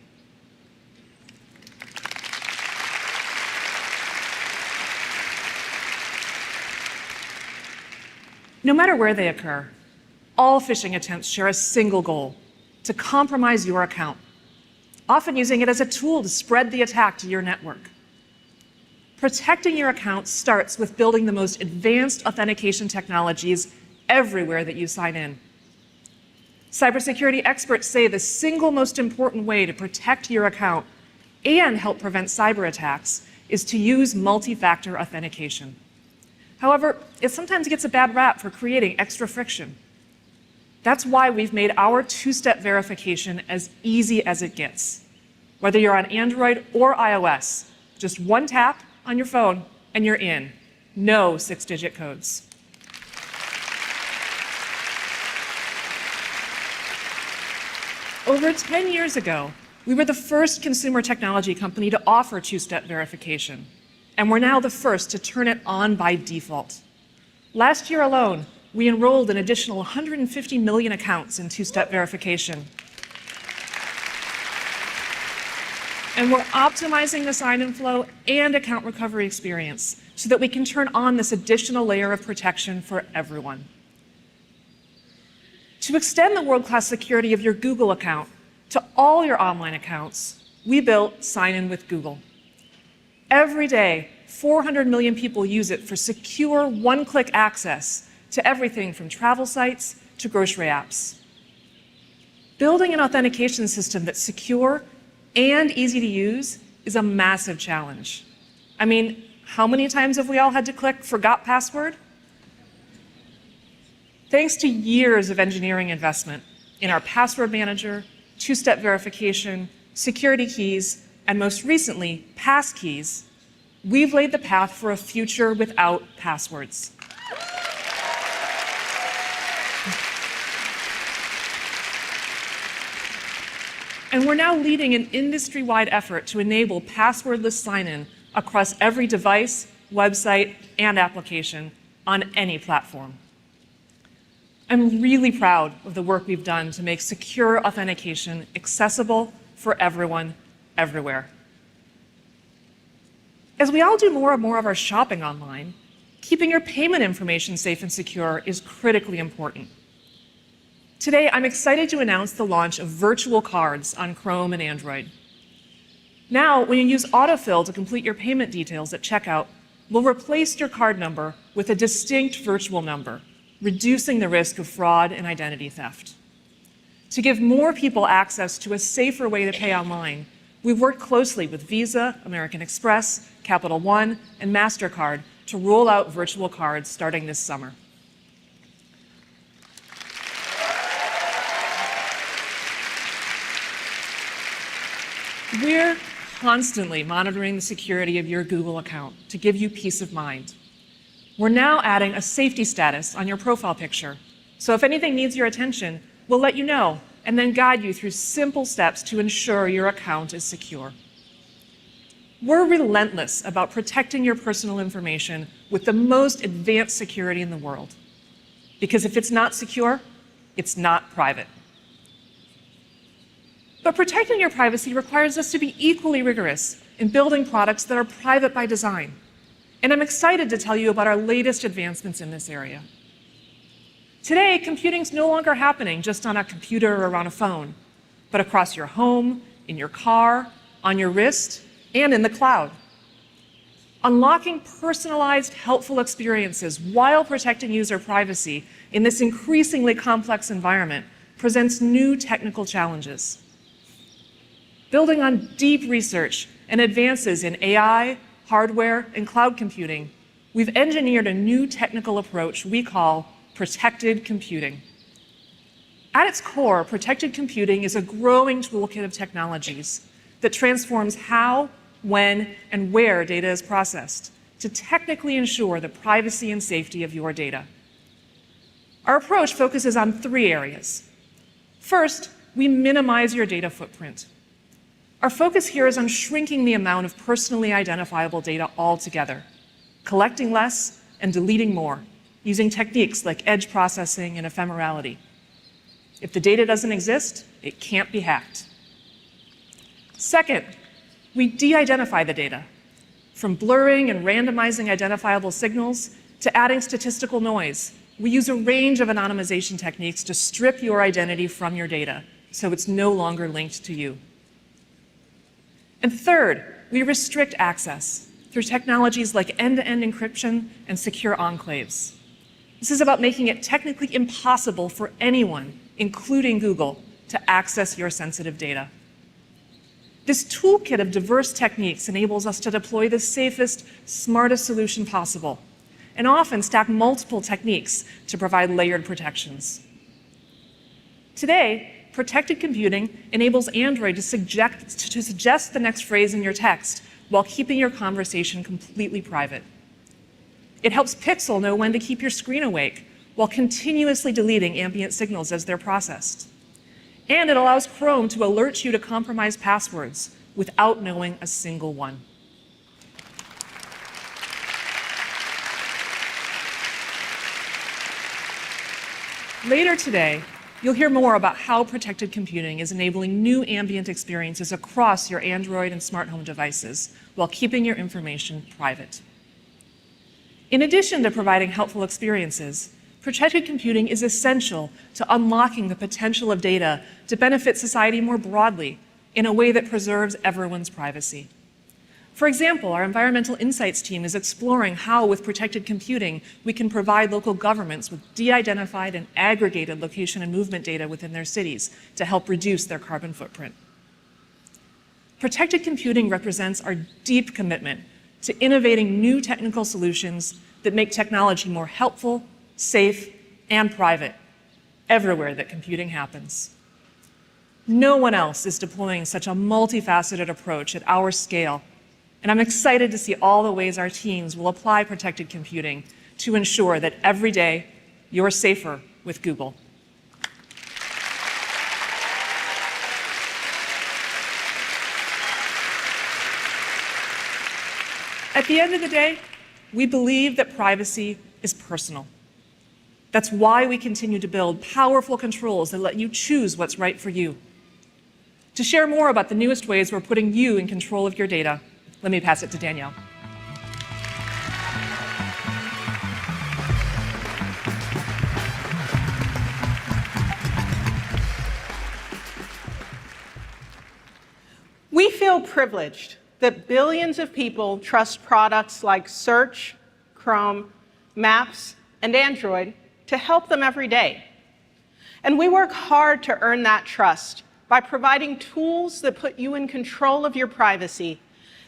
No matter where they occur, all phishing attempts share a single goal: to compromise your account, often using it as a tool to spread the attack to your network. Protecting your account starts with building the most advanced authentication technologies everywhere that you sign in. Cybersecurity experts say the single most important way to protect your account and help prevent cyber attacks is to use multi-factor authentication. However, it sometimes gets a bad rap for creating extra friction. That's why we've made our two-step verification as easy as it gets. Whether you're on Android or iOS, just one tap on your phone and you're in. No 6-digit codes. Over 10 years ago, we were the first consumer technology company to offer two-step verification, and we're now the first to turn it on by default. Last year alone, we enrolled an additional 150 million accounts in two-step verification. And we're optimizing the sign-in flow and account recovery experience so that we can turn on this additional layer of protection for everyone. To extend the world-class security of your Google account to all your online accounts, we built Sign In with Google. Every day, 400 million people use it for secure one-click access to everything from travel sites to grocery apps. Building an authentication system that's secure and easy to use is a massive challenge. I mean, how many times have we all had to click forgot password? Thanks to years of engineering investment in our password manager, two-step verification, security keys, and most recently, passkeys, we've laid the path for a future without passwords. And we're now leading an industry-wide effort to enable passwordless sign-in across every device, website, and application on any platform. I'm really proud of the work we've done to make secure authentication accessible for everyone, everywhere. As we all do more and more of our shopping online, keeping your payment information safe and secure is critically important. Today, I'm excited to announce the launch of virtual cards on Chrome and Android. Now, when you use autofill to complete your payment details at checkout, we'll replace your card number with a distinct virtual number, reducing the risk of fraud and identity theft. To give more people access to a safer way to pay online, we've worked closely with Visa, American Express, Capital One, and MasterCard to roll out virtual cards starting this summer. We're constantly monitoring the security of your Google account to give you peace of mind. We're now adding a safety status on your profile picture. So if anything needs your attention, we'll let you know and then guide you through simple steps to ensure your account is secure. We're relentless about protecting your personal information with the most advanced security in the world. Because if it's not secure, it's not private. But protecting your privacy requires us to be equally rigorous in building products that are private by design. And I'm excited to tell you about our latest advancements in this area. Today, computing's no longer happening just on a computer or on a phone, but across your home, in your car, on your wrist, and in the cloud. Unlocking personalized, helpful experiences while protecting user privacy in this increasingly complex environment presents new technical challenges. Building on deep research and advances in AI, hardware, and cloud computing, we've engineered a new technical approach we call protected computing. At its core, protected computing is a growing toolkit of technologies that transforms how, when, and where data is processed to technically ensure the privacy and safety of your data. Our approach focuses on 3 areas. First, we minimize your data footprint. Our focus here is on shrinking the amount of personally identifiable data altogether, collecting less and deleting more, using techniques like edge processing and ephemerality. If the data doesn't exist, it can't be hacked. Second, we de-identify the data, from blurring and randomizing identifiable signals to adding statistical noise We use a range of anonymization techniques to strip your identity from your data, so it's no longer linked to you. And third, we restrict access through technologies like end-to-end encryption and secure enclaves. This is about making it technically impossible for anyone, including Google, to access your sensitive data. This toolkit of diverse techniques enables us to deploy the safest, smartest solution possible, and often stack multiple techniques to provide layered protections. Today, protected computing enables Android to suggest the next phrase in your text while keeping your conversation completely private. It helps Pixel know when to keep your screen awake while continuously deleting ambient signals as they're processed. And it allows Chrome to alert you to compromised passwords without knowing a single one. Later today, you'll hear more about how protected computing is enabling new ambient experiences across your Android and smart home devices while keeping your information private. In addition to providing helpful experiences, protected computing is essential to unlocking the potential of data to benefit society more broadly in a way that preserves everyone's privacy. For example, our environmental insights team is exploring how, with protected computing, we can provide local governments with de-identified and aggregated location and movement data within their cities to help reduce their carbon footprint. Protected computing represents our deep commitment to innovating new technical solutions that make technology more helpful, safe, and private everywhere that computing happens. No one else is deploying such a multifaceted approach at our scale, and I'm excited to see all the ways our teams will apply protected computing to ensure that every day you're safer with Google. At the end of the day, we believe that privacy is personal. That's why we continue to build powerful controls that let you choose what's right for you. To share more about the newest ways we're putting you in control of your data, let me pass it to Danielle. We feel privileged that billions of people trust products like Search, Chrome, Maps, and Android to help them every day. And we work hard to earn that trust by providing tools that put you in control of your privacy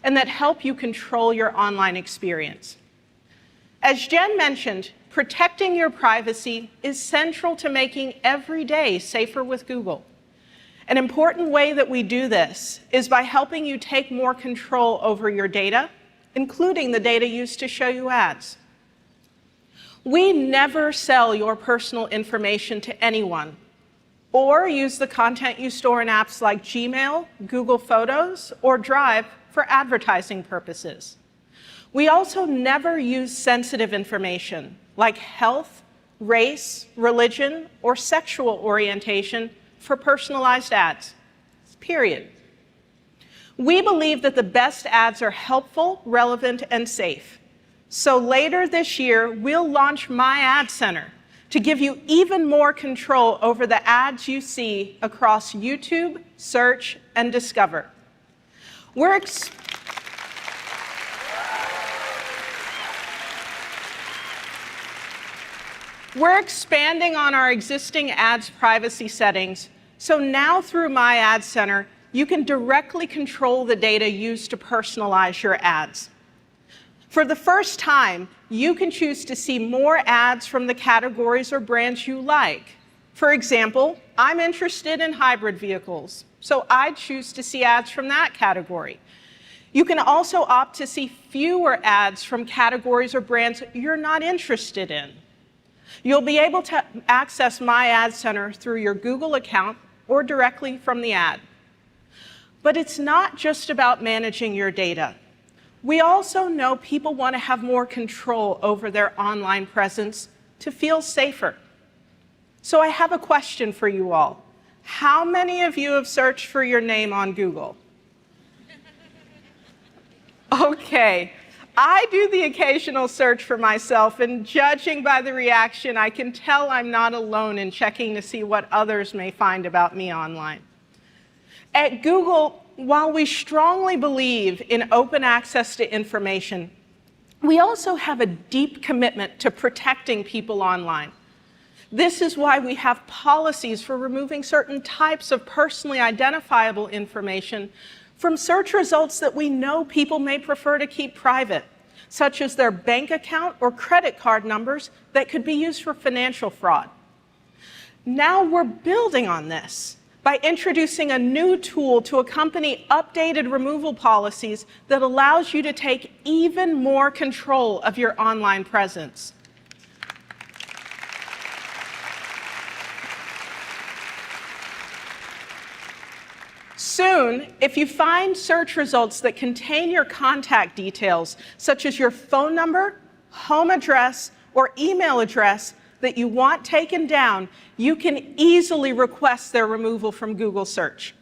and that help you control your online experience. As Jen mentioned, protecting your privacy is central to making every day safer with Google. An important way that we do this is by helping you take more control over your data, including the data used to show you ads. We never sell your personal information to anyone or use the content you store in apps like Gmail, Google Photos, or Drive for advertising purposes. We also never use sensitive information like health, race, religion, or sexual orientation for personalized ads, period. We believe that the best ads are helpful, relevant, and safe. So later this year, we'll launch My Ad Center to give you even more control over the ads you see across YouTube, Search, and Discover. We're expanding on our existing ads privacy settings, so now through My Ad Center, you can directly control the data used to personalize your ads. For the first time, you can choose to see more ads from the categories or brands you like. For example, I'm interested in hybrid vehicles, so I'd choose to see ads from that category. You can also opt to see fewer ads from categories or brands you're not interested in. You'll be able to access My Ad Center through your Google account or directly from the ad. But it's not just about managing your data. We also know people want to have more control over their online presence to feel safer. So I have a question for you all. How many of you have searched for your name on Google? Okay, I do the occasional search for myself, and judging by the reaction, I can tell I'm not alone in checking to see what others may find about me online. At Google, while we strongly believe in open access to information, we also have a deep commitment to protecting people online. This is why we have policies for removing certain types of personally identifiable information from search results that we know people may prefer to keep private, such as their bank account or credit card numbers that could be used for financial fraud. Now we're building on this by introducing a new tool to accompany updated removal policies that allows you to take even more control of your online presence. Soon, if you find search results that contain your contact details, such as your phone number, home address, or email address that you want taken down, you can easily request their removal from Google Search.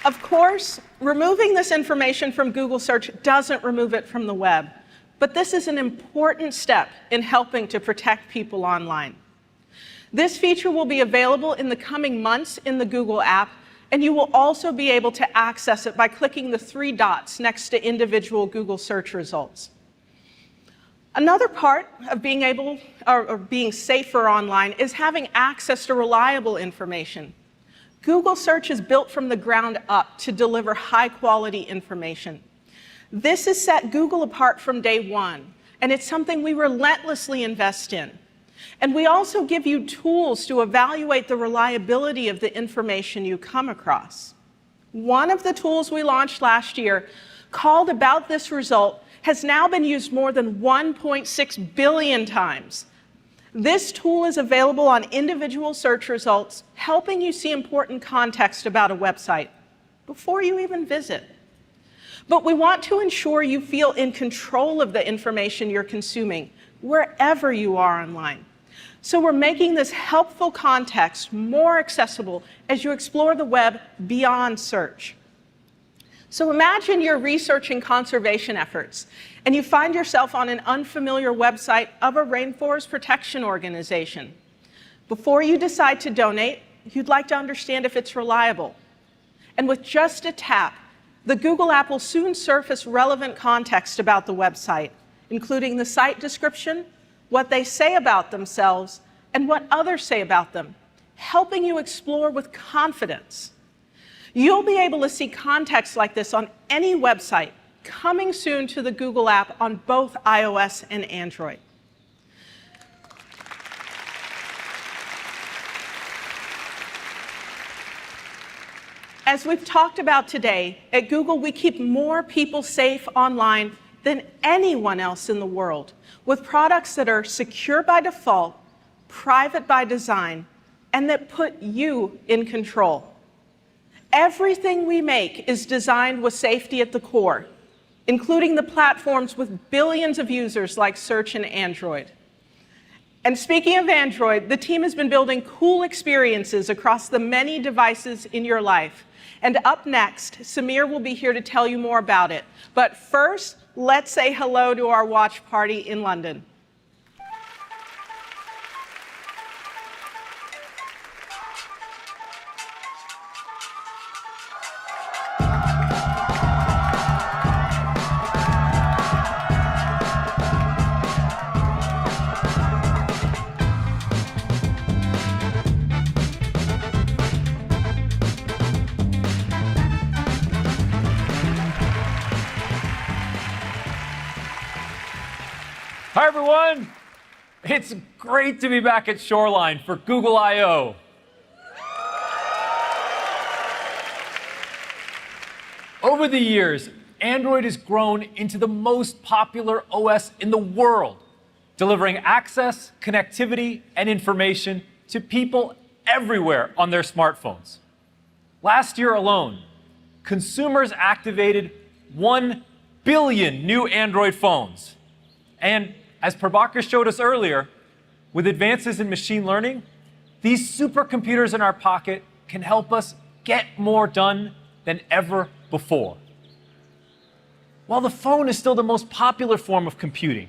Of course, removing this information from Google Search doesn't remove it from the web. But this is an important step in helping to protect people online. This feature will be available in the coming months in the Google app, and you will also be able to access it by clicking the 3 dots next to individual Google search results. Another part of being safer online is having access to reliable information. Google Search is built from the ground up to deliver high-quality information. This has set Google apart from day one, and it's something we relentlessly invest in. And we also give you tools to evaluate the reliability of the information you come across. One of the tools we launched last year, called About This Result, has now been used more than 1.6 billion times. This tool is available on individual search results, helping you see important context about a website before you even visit. But we want to ensure you feel in control of the information you're consuming, wherever you are online. So we're making this helpful context more accessible as you explore the web beyond search. So imagine you're researching conservation efforts, and you find yourself on an unfamiliar website of a rainforest protection organization. Before you decide to donate, you'd like to understand if it's reliable. And with just a tap, the Google app will soon surface relevant context about the website, including the site description, what they say about themselves, and what others say about them, helping you explore with confidence. You'll be able to see context like this on any website, coming soon to the Google app on both iOS and Android. As we've talked about today, at Google, we keep more people safe online than anyone else in the world, with products that are secure by default, private by design, and that put you in control. Everything we make is designed with safety at the core, including the platforms with billions of users like Search and Android. And speaking of Android, the team has been building cool experiences across the many devices in your life. And up next, Samir will be here to tell you more about it. But first, let's say hello to our watch party in London. Hi, everyone. It's great to be back at Shoreline for Google I/O. Over the years, Android has grown into the most popular OS in the world, delivering access, connectivity, and information to people everywhere on their smartphones. Last year alone, consumers activated 1 billion new Android phones. And as Prabhakar showed us earlier, with advances in machine learning, these supercomputers in our pocket can help us get more done than ever before. While the phone is still the most popular form of computing,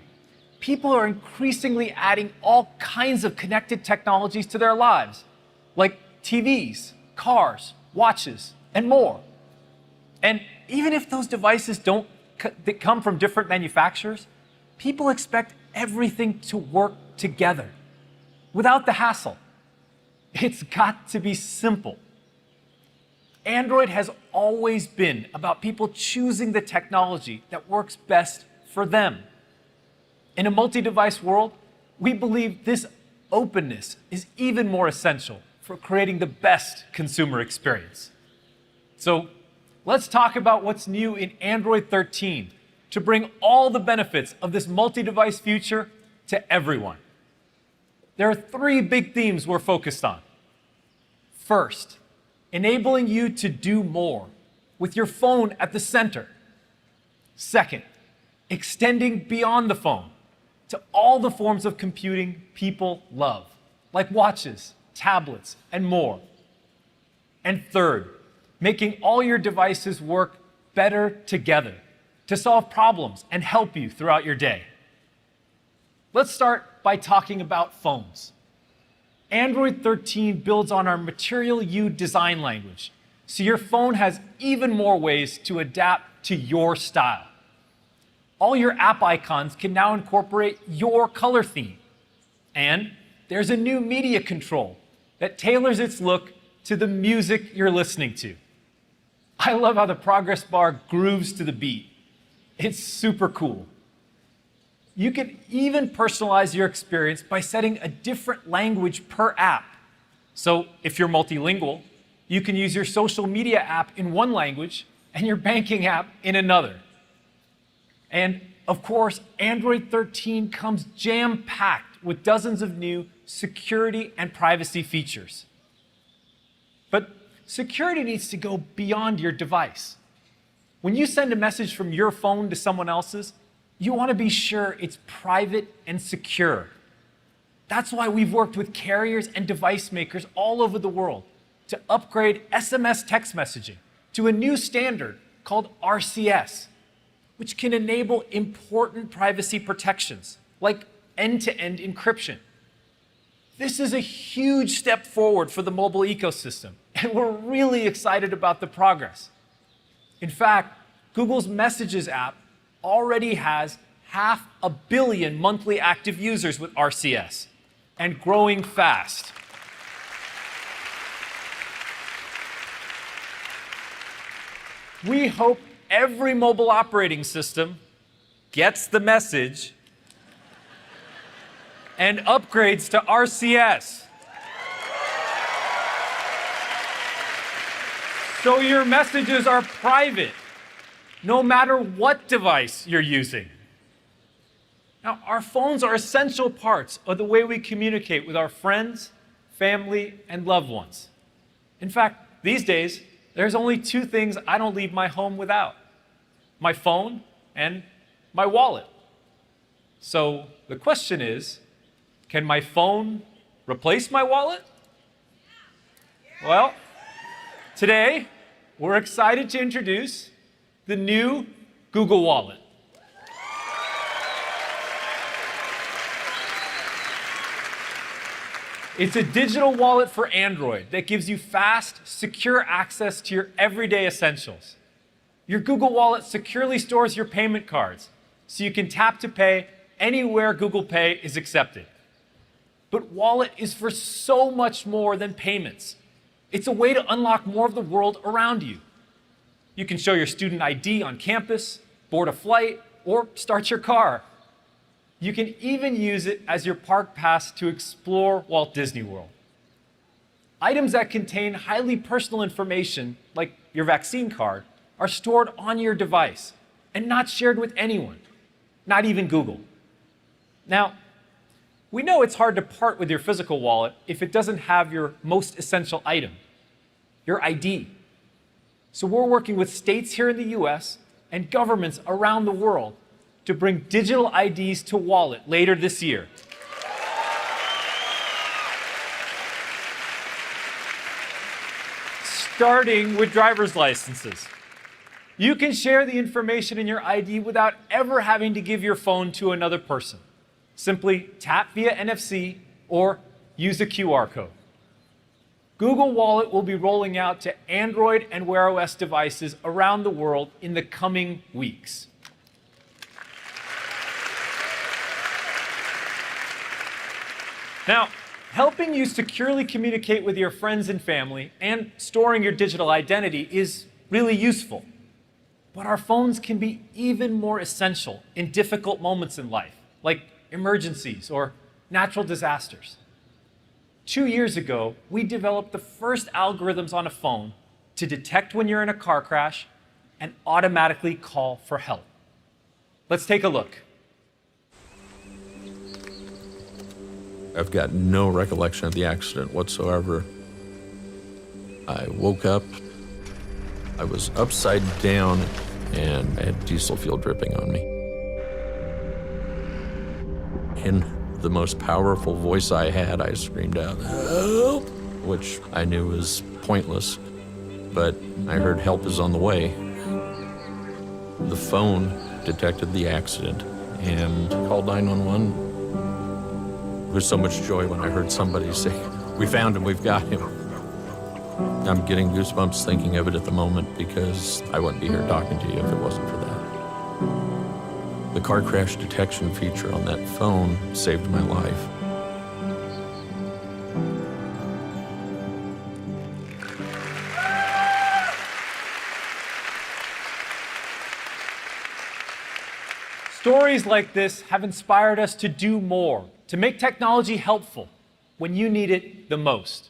people are increasingly adding all kinds of connected technologies to their lives, like TVs, cars, watches, and more. And even if those devices don't come from different manufacturers, people expect everything to work together without the hassle. It's got to be simple. Android has always been about people choosing the technology that works best for them. In a multi-device world, we believe this openness is even more essential for creating the best consumer experience. So let's talk about what's new in Android 13 to bring all the benefits of this multi-device future to everyone. There are three big themes we're focused on. First, enabling you to do more with your phone at the center. Second, extending beyond the phone to all the forms of computing people love, like watches, tablets, and more. And third, making all your devices work better together to solve problems and help you throughout your day. Let's start by talking about phones. Android 13 builds on our Material You design language, so your phone has even more ways to adapt to your style. All your app icons can now incorporate your color theme. And there's a new media control that tailors its look to the music you're listening to. I love how the progress bar grooves to the beat. It's super cool. You can even personalize your experience by setting a different language per app. So if you're multilingual, you can use your social media app in one language and your banking app in another. And of course, Android 13 comes jam-packed with dozens of new security and privacy features. But security needs to go beyond your device. When you send a message from your phone to someone else's, you want to be sure it's private and secure. That's why we've worked with carriers and device makers all over the world to upgrade SMS text messaging to a new standard called RCS, which can enable important privacy protections like end-to-end encryption. This is a huge step forward for the mobile ecosystem, and we're really excited about the progress. In fact, Google's Messages app already has 500 million monthly active users with RCS, and growing fast. We hope every mobile operating system gets the message and upgrades to RCS. So your messages are private, no matter what device you're using. Now, our phones are essential parts of the way we communicate with our friends, family, and loved ones. In fact, these days, there's only two things I don't leave my home without: my phone and my wallet. So the question is, can my phone replace my wallet? Well, today, we're excited to introduce the new Google Wallet. It's a digital wallet for Android that gives you fast, secure access to your everyday essentials. Your Google Wallet securely stores your payment cards, so you can tap to pay anywhere Google Pay is accepted. But Wallet is for so much more than payments. It's a way to unlock more of the world around you. You can show your student ID on campus, board a flight, or start your car. You can even use it as your park pass to explore Walt Disney World. Items that contain highly personal information, like your vaccine card, are stored on your device and not shared with anyone, not even Google. Now, we know it's hard to part with your physical wallet if it doesn't have your most essential item, your ID. So we're working with states here in the US and governments around the world to bring digital IDs to Wallet later this year. starting with driver's licenses. You can share the information in your ID without ever having to give your phone to another person. Simply tap via NFC or use a QR code. Google Wallet will be rolling out to Android and Wear OS devices around the world in the coming weeks. Now, helping you securely communicate with your friends and family and storing your digital identity is really useful. But our phones can be even more essential in difficult moments in life, like emergencies or natural disasters. 2 years ago, we developed the first algorithms on a phone to detect when you're in a car crash and automatically call for help. Let's take a look. I've got no recollection of the accident whatsoever. I woke up, I was upside down, and I had diesel fuel dripping on me. In the most powerful voice I had, I screamed out, "Help!" which I knew was pointless, but I heard help is on the way. The phone detected the accident and called 911. There was so much joy when I heard somebody say, "We found him, we've got him." I'm getting goosebumps thinking of it at the moment because I wouldn't be here talking to you if it wasn't for that. The car crash detection feature on that phone saved my life. Stories like this have inspired us to do more, to make technology helpful when you need it the most.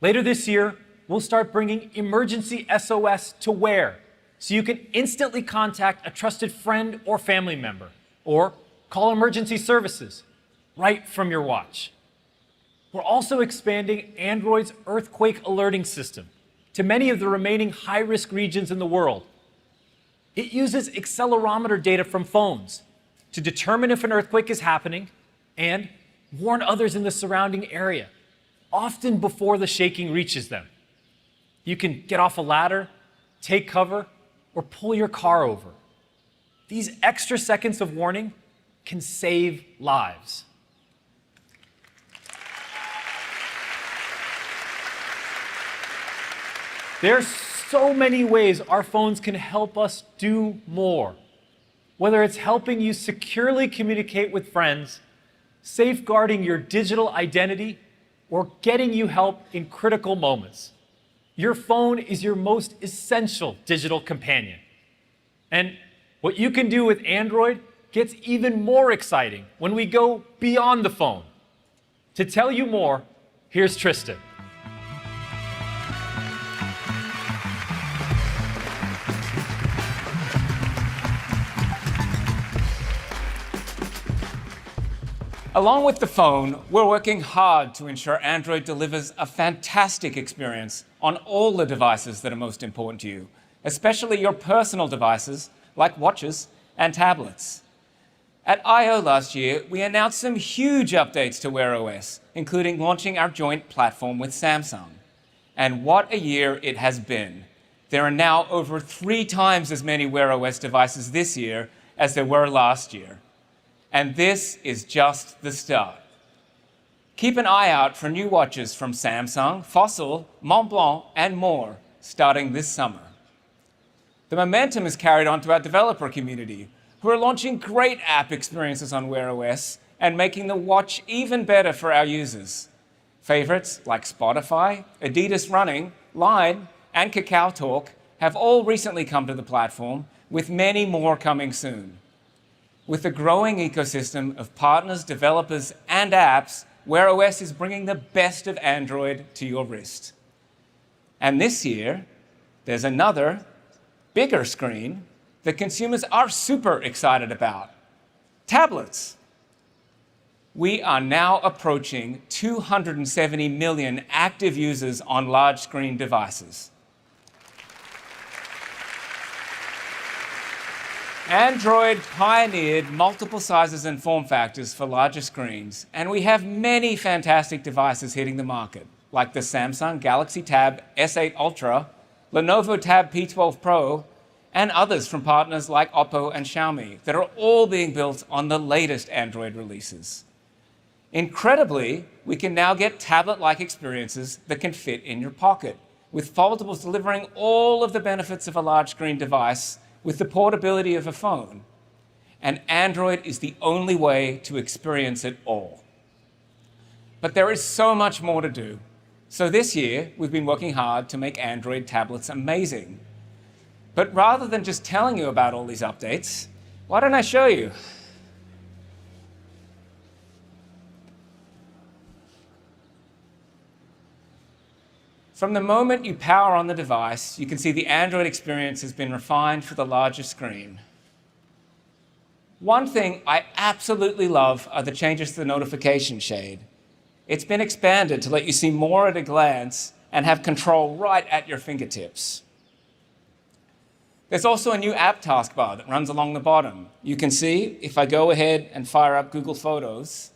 Later this year, we'll start bringing emergency SOS to Wear, so you can instantly contact a trusted friend or family member, or call emergency services right from your watch. We're also expanding Android's earthquake alerting system to many of the remaining high-risk regions in the world. It uses accelerometer data from phones to determine if an earthquake is happening and warn others in the surrounding area, often before the shaking reaches them. You can get off a ladder, take cover, or pull your car over. These extra seconds of warning can save lives. There's so many ways our phones can help us do more. Whether it's helping you securely communicate with friends, safeguarding your digital identity, or getting you help in critical moments. Your phone is your most essential digital companion. And what you can do with Android gets even more exciting when we go beyond the phone. To tell you more, here's Tristan. Along with the phone, we're working hard to ensure Android delivers a fantastic experience on all the devices that are most important to you, especially your personal devices like watches and tablets. At I/O last year, we announced some huge updates to Wear OS, including launching our joint platform with Samsung. And what a year it has been. There are now over 3 times as many Wear OS devices this year as there were last year. And this is just the start. Keep an eye out for new watches from Samsung, Fossil, Montblanc, and more starting this summer. The momentum is carried on to our developer community, who are launching great app experiences on Wear OS and making the watch even better for our users. Favorites like Spotify, Adidas Running, Line, and Kakao Talk have all recently come to the platform, with many more coming soon. With the growing ecosystem of partners, developers, and apps, Wear OS is bringing the best of Android to your wrist. And this year, there's another, bigger screen that consumers are super excited about: tablets. We are now approaching 270 million active users on large screen devices. Android pioneered multiple sizes and form factors for larger screens, and we have many fantastic devices hitting the market. like the Samsung Galaxy Tab S8 Ultra, Lenovo Tab P12 Pro, and others from partners like Oppo and Xiaomi that are all being built on the latest Android releases. Incredibly, we can now get tablet-like experiences that can fit in your pocket, with foldables delivering all of the benefits of a large screen device with the portability of a phone. And Android is the only way to experience it all. But there is so much more to do. So this year, we've been working hard to make Android tablets amazing. But rather than just telling you about all these updates, why don't I show you? From the moment you power on the device, you can see the Android experience has been refined for the larger screen. One thing I absolutely love are the changes to the notification shade. It's been expanded to let you see more at a glance and have control right at your fingertips. There's also a new app taskbar that runs along the bottom. You can see, if I go ahead and fire up Google Photos,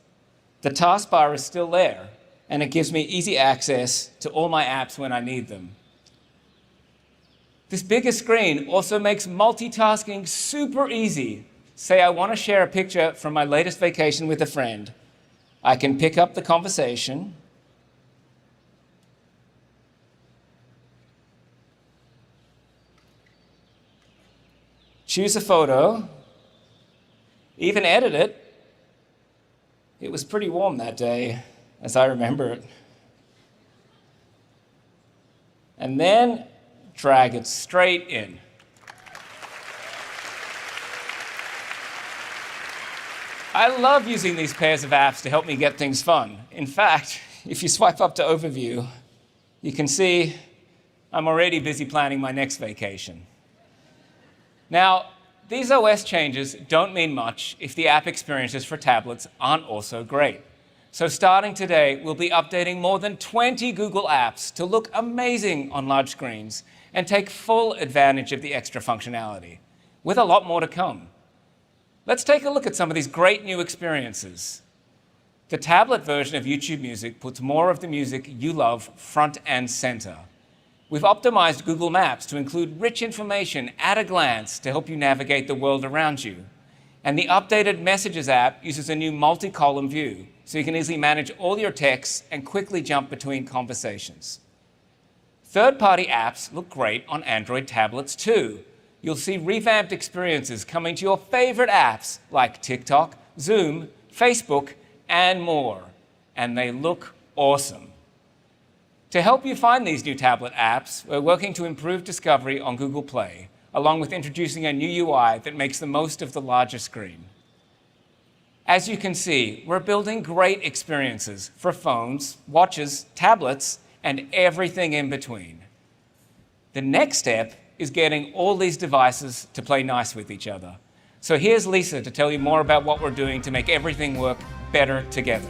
the taskbar is still there, and it gives me easy access to all my apps when I need them. This bigger screen also makes multitasking super easy. Say I want to share a picture from my latest vacation with a friend. I can pick up the conversation, choose a photo, even edit it. It was pretty warm that day, as I remember it. And then drag it straight in. I love using these pairs of apps to help me get things fun. In fact, if you swipe up to Overview, you can see I'm already busy planning my next vacation. Now, these OS changes don't mean much if the app experiences for tablets aren't also great. So starting today, we'll be updating more than 20 Google apps to look amazing on large screens and take full advantage of the extra functionality, with a lot more to come. Let's take a look at some of these great new experiences. The tablet version of YouTube Music puts more of the music you love front and center. We've optimized Google Maps to include rich information at a glance to help you navigate the world around you. And the updated Messages app uses a new multi-column view, so you can easily manage all your texts and quickly jump between conversations. Third-party apps look great on Android tablets too. You'll see revamped experiences coming to your favorite apps like TikTok, Zoom, Facebook, and more. And they look awesome. To help you find these new tablet apps, we're working to improve discovery on Google Play, along with introducing a new UI that makes the most of the larger screen. As you can see, we're building great experiences for phones, watches, tablets, and everything in between. The next step is getting all these devices to play nice with each other. So here's Lisa to tell you more about what we're doing to make everything work better together.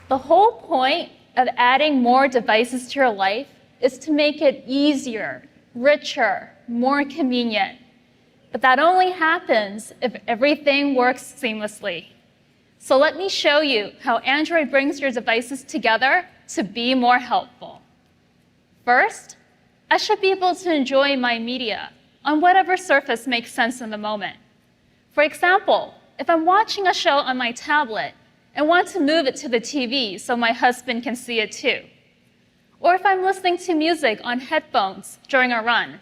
The whole point of adding more devices to your life is to make it easier, richer, more convenient. But that only happens if everything works seamlessly. So let me show you how Android brings your devices together to be more helpful. First, I should be able to enjoy my media on whatever surface makes sense in the moment. For example, if I'm watching a show on my tablet and want to move it to the TV so my husband can see it too. Or if I'm listening to music on headphones during a run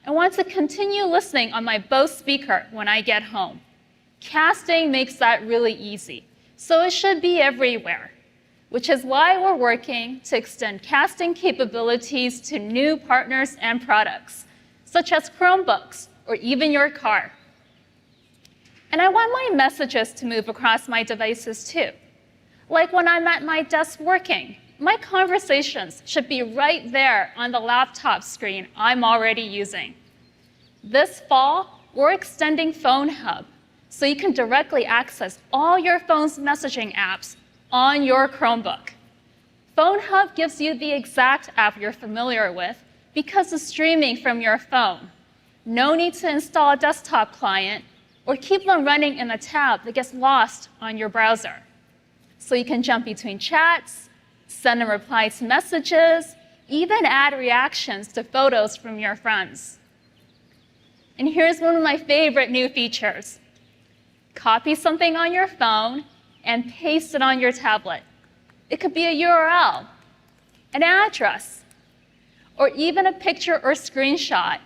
and want to continue listening on my Bose speaker when I get home. Casting makes that really easy, so it should be everywhere, which is why we're working to extend casting capabilities to new partners and products, such as Chromebooks or even your car. And I want my messages to move across my devices too. Like when I'm at my desk working, my conversations should be right there on the laptop screen I'm already using. This fall, we're extending Phone Hub, so you can directly access all your phone's messaging apps on your Chromebook. Phone Hub gives you the exact app you're familiar with because it's streaming from your phone. No need to install a desktop client or keep them running in a tab that gets lost on your browser. So you can jump between chats, send and reply to messages, even add reactions to photos from your friends. And here's one of my favorite new features. Copy something on your phone and paste it on your tablet. It could be a URL, an address, or even a picture or screenshot.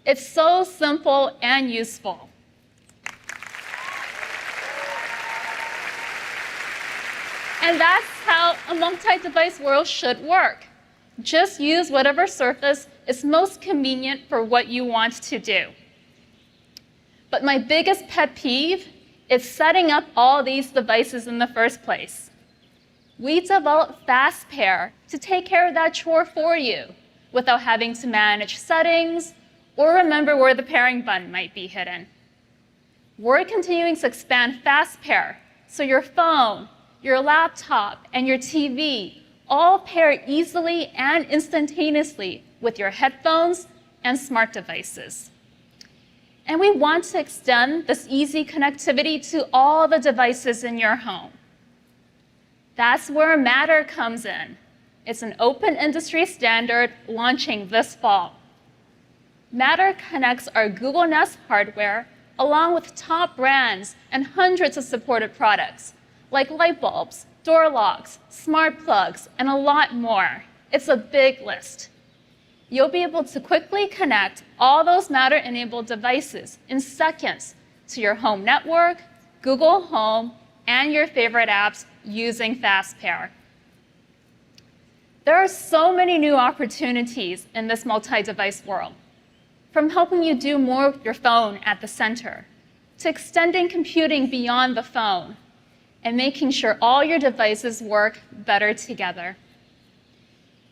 It's so simple and useful. And that's how a multi-device world should work. Just use whatever surface is most convenient for what you want to do. But my biggest pet peeve is setting up all these devices in the first place. We developed Fast Pair to take care of that chore for you without having to manage settings or remember where the pairing button might be hidden. We're continuing to expand Fast Pair so your phone, your laptop, and your TV all pair easily and instantaneously with your headphones and smart devices. And we want to extend this easy connectivity to all the devices in your home. That's where Matter comes in. It's an open industry standard launching this fall. Matter connects our Google Nest hardware along with top brands and hundreds of supported products, like light bulbs, door locks, smart plugs, and a lot more. It's a big list. You'll be able to quickly connect all those Matter-enabled devices in seconds to your home network, Google Home, and your favorite apps using Fast Pair. There are so many new opportunities in this multi-device world, from helping you do more with your phone at the center, to extending computing beyond the phone, and making sure all your devices work better together.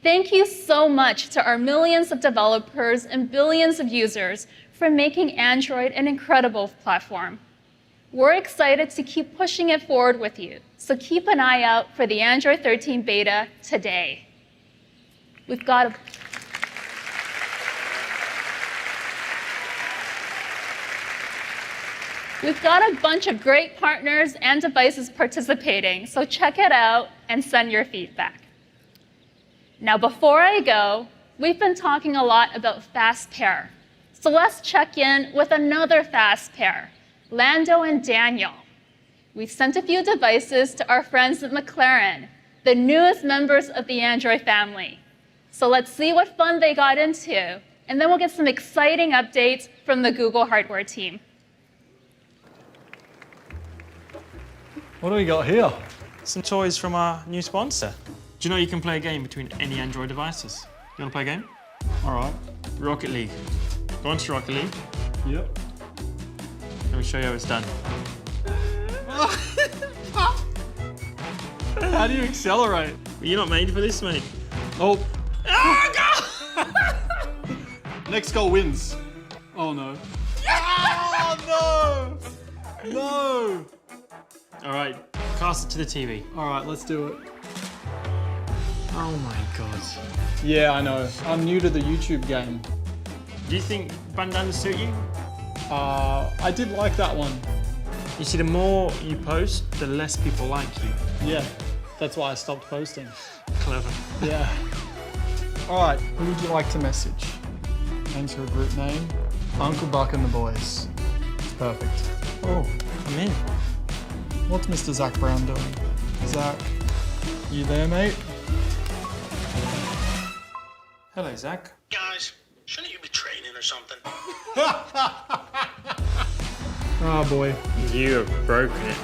Thank you so much to our millions of developers and billions of users for making Android an incredible platform. We're excited to keep pushing it forward with you, so keep an eye out for the Android 13 beta today. We've got a bunch of great partners and devices participating, so check it out and send your feedback. Now, before I go, we've been talking a lot about Fast Pair. So let's check in with another Fast Pair, Lando and Daniel. We've sent a few devices to our friends at McLaren, the newest members of the Android family. So let's see what fun they got into, and then we'll get some exciting updates from the Google hardware team. What do we got here? Some toys from our new sponsor. Do you know you can play a game between any Android devices? You want to play a game? All right. Rocket League. Go on to Rocket League. Yep. Let me show you how it's done. How do you accelerate? Well, you're not made for this, mate. Oh. Next goal wins. Oh, no. Oh, no! No! All right, cast it to the TV. All right, let's do it. Oh my God. Yeah, I know. I'm new to the YouTube game. Do you think bandanas suit you? I did like that one. You see, the more you post, the less people like you. Yeah, that's why I stopped posting. Clever. Yeah. All right, who would you like to message? Enter a group name. Uncle Buck and the boys. Perfect. Oh, I'm in. What's Mr. Zach Brown doing? Zach, you there, mate? Hello, Zach. Guys, shouldn't you be training or something? Oh boy. You have broken it.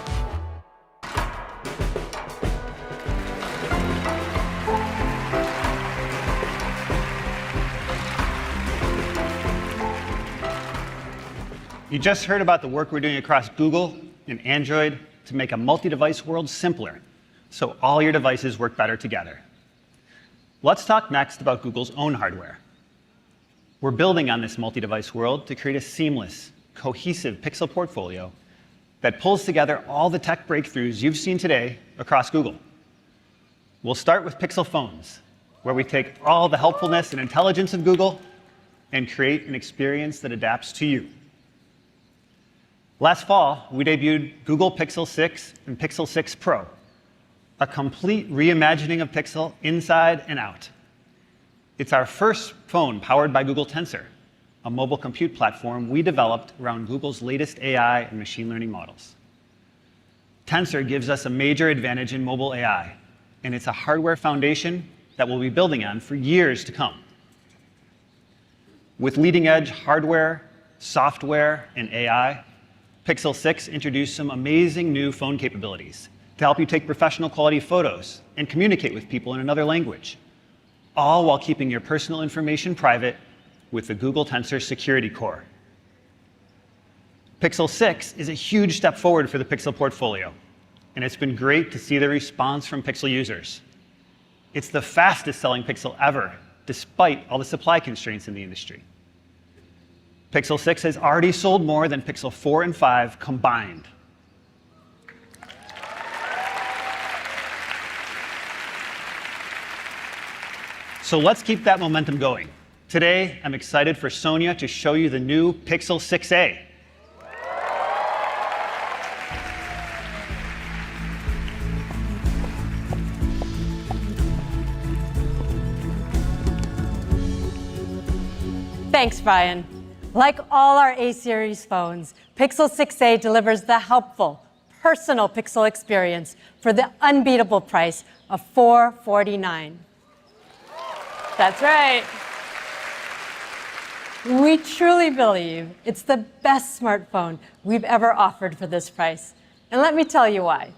You just heard about the work we're doing across Google and Android to make a multi-device world simpler, so all your devices work better together. Let's talk next about Google's own hardware. We're building on this multi-device world to create a seamless, cohesive Pixel portfolio that pulls together all the tech breakthroughs you've seen today across Google. We'll start with Pixel phones, where we take all the helpfulness and intelligence of Google and create an experience that adapts to you. Last fall, we debuted Google Pixel 6 and Pixel 6 Pro, a complete reimagining of Pixel inside and out. It's our first phone powered by Google Tensor, a mobile compute platform we developed around Google's latest AI and machine learning models. Tensor gives us a major advantage in mobile AI, and it's a hardware foundation that we'll be building on for years to come. With leading-edge hardware, software, and AI, Pixel 6 introduced some amazing new phone capabilities to help you take professional quality photos and communicate with people in another language, all while keeping your personal information private with the Google Tensor Security Core. Pixel 6 is a huge step forward for the Pixel portfolio, and it's been great to see the response from Pixel users. It's the fastest-selling Pixel ever, despite all the supply constraints in the industry. Pixel 6 has already sold more than Pixel 4 and 5 combined. So let's keep that momentum going. Today, I'm excited for Sonia to show you the new Pixel 6a. Thanks, Brian. Like all our A-series phones, Pixel 6a delivers the helpful, personal Pixel experience for the unbeatable price of $449. That's right. We truly believe it's the best smartphone we've ever offered for this price. And let me tell you why.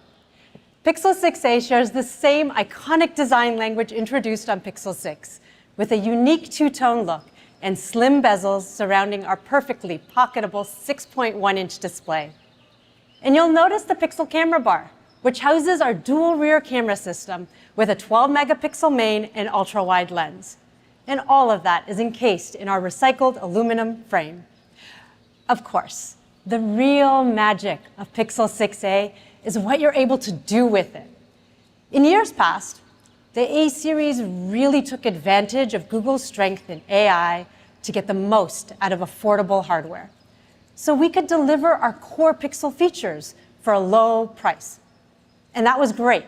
Pixel 6a shares the same iconic design language introduced on Pixel 6, with a unique two-tone look and slim bezels surrounding our perfectly pocketable 6.1-inch display. And you'll notice the Pixel camera bar, which houses our dual rear camera system with a 12-megapixel main and ultra-wide lens. And all of that is encased in our recycled aluminum frame. Of course, the real magic of Pixel 6a is what you're able to do with it. In years past, the A-series really took advantage of Google's strength in AI to get the most out of affordable hardware. So we could deliver our core Pixel features for a low price. And that was great.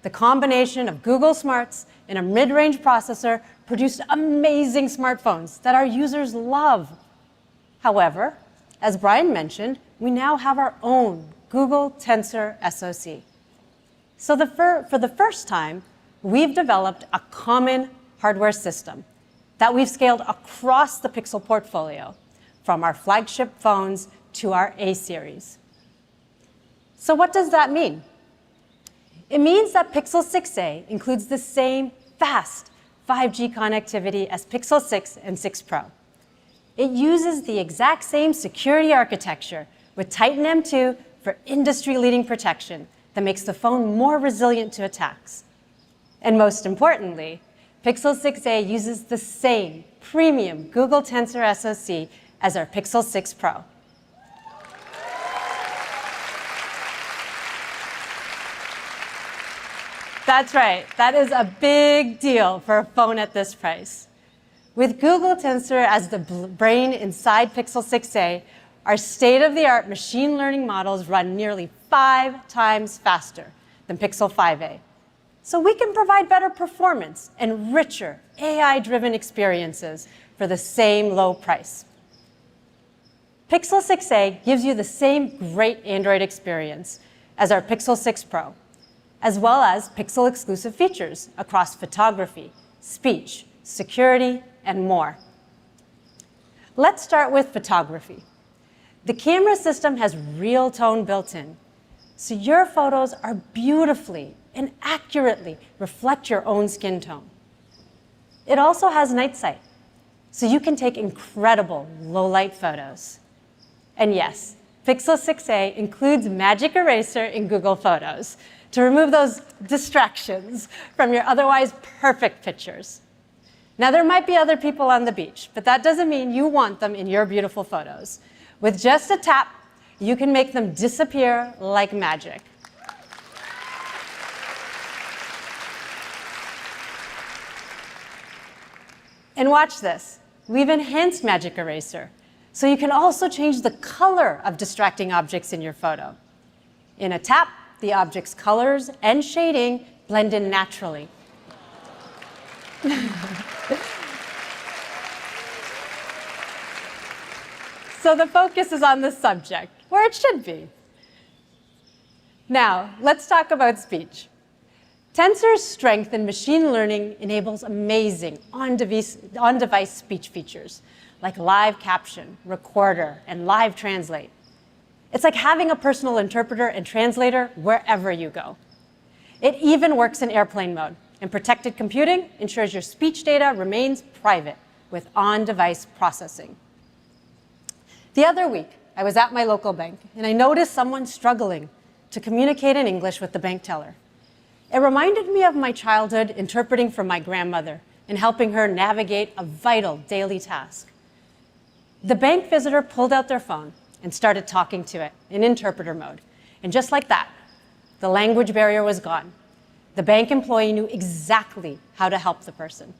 The combination of Google Smarts and a mid-range processor produced amazing smartphones that our users love. However, as Brian mentioned, we now have our own Google Tensor SoC. So for the first time, we've developed a common hardware system that we've scaled across the Pixel portfolio, from our flagship phones to our A-series. So what does that mean? It means that Pixel 6a includes the same fast 5G connectivity as Pixel 6 and 6 Pro. It uses the exact same security architecture with Titan M2 for industry-leading protection that makes the phone more resilient to attacks. And most importantly, Pixel 6a uses the same premium Google Tensor SoC as our Pixel 6 Pro. That's right. That is a big deal for a phone at this price. With Google Tensor as the brain inside Pixel 6a, our state-of-the-art machine learning models run nearly 5 times faster than Pixel 5a. So we can provide better performance and richer AI-driven experiences for the same low price. Pixel 6a gives you the same great Android experience as our Pixel 6 Pro, as well as Pixel-exclusive features across photography, speech, security, and more. Let's start with photography. The camera system has real tone built in, so your photos are beautifully and accurately reflect your own skin tone. It also has night sight, so you can take incredible low-light photos. And yes, Pixel 6a includes Magic Eraser in Google Photos to remove those distractions from your otherwise perfect pictures. Now, there might be other people on the beach, but that doesn't mean you want them in your beautiful photos. With just a tap, you can make them disappear like magic. And watch this. we've enhanced Magic Eraser, so you can also change the color of distracting objects in your photo. In a tap, the object's colors and shading blend in naturally. So the focus is on the subject, where it should be. Now, let's talk about speech. Tensor's strength in machine learning enables amazing on-device speech features, like live caption, recorder, and live translate. It's like having a personal interpreter and translator wherever you go. It even works in airplane mode, and protected computing ensures your speech data remains private with on-device processing. The other week, I was at my local bank, and I noticed someone struggling to communicate in English with the bank teller. It reminded me of my childhood interpreting for my grandmother and helping her navigate a vital daily task. The bank visitor pulled out their phone and started talking to it in interpreter mode. And just like that, the language barrier was gone. The bank employee knew exactly how to help the person.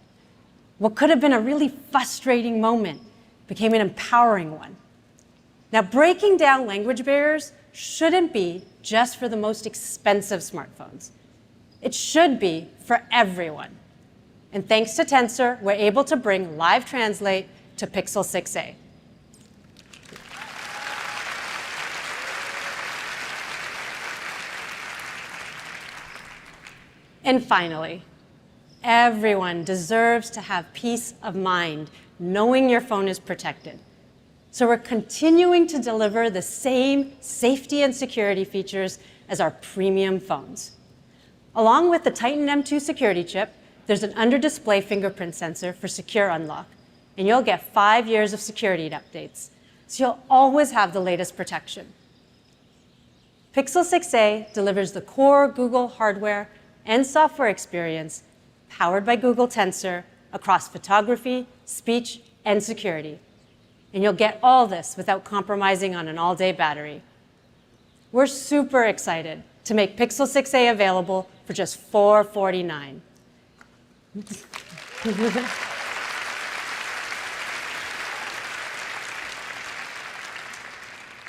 What could have been a really frustrating moment became an empowering one. Now, breaking down language barriers shouldn't be just for the most expensive smartphones. It should be for everyone. And thanks to Tensor, we're able to bring Live Translate to Pixel 6a. And finally, everyone deserves to have peace of mind knowing your phone is protected. So we're continuing to deliver the same safety and security features as our premium phones. Along with the Titan M2 security chip, there's an under-display fingerprint sensor for secure unlock, and you'll get 5 years of security updates, so you'll always have the latest protection. Pixel 6a delivers the core Google hardware and software experience powered by Google Tensor across photography, speech, and security. And you'll get all this without compromising on an all-day battery. We're super excited to make Pixel 6a available for just $449.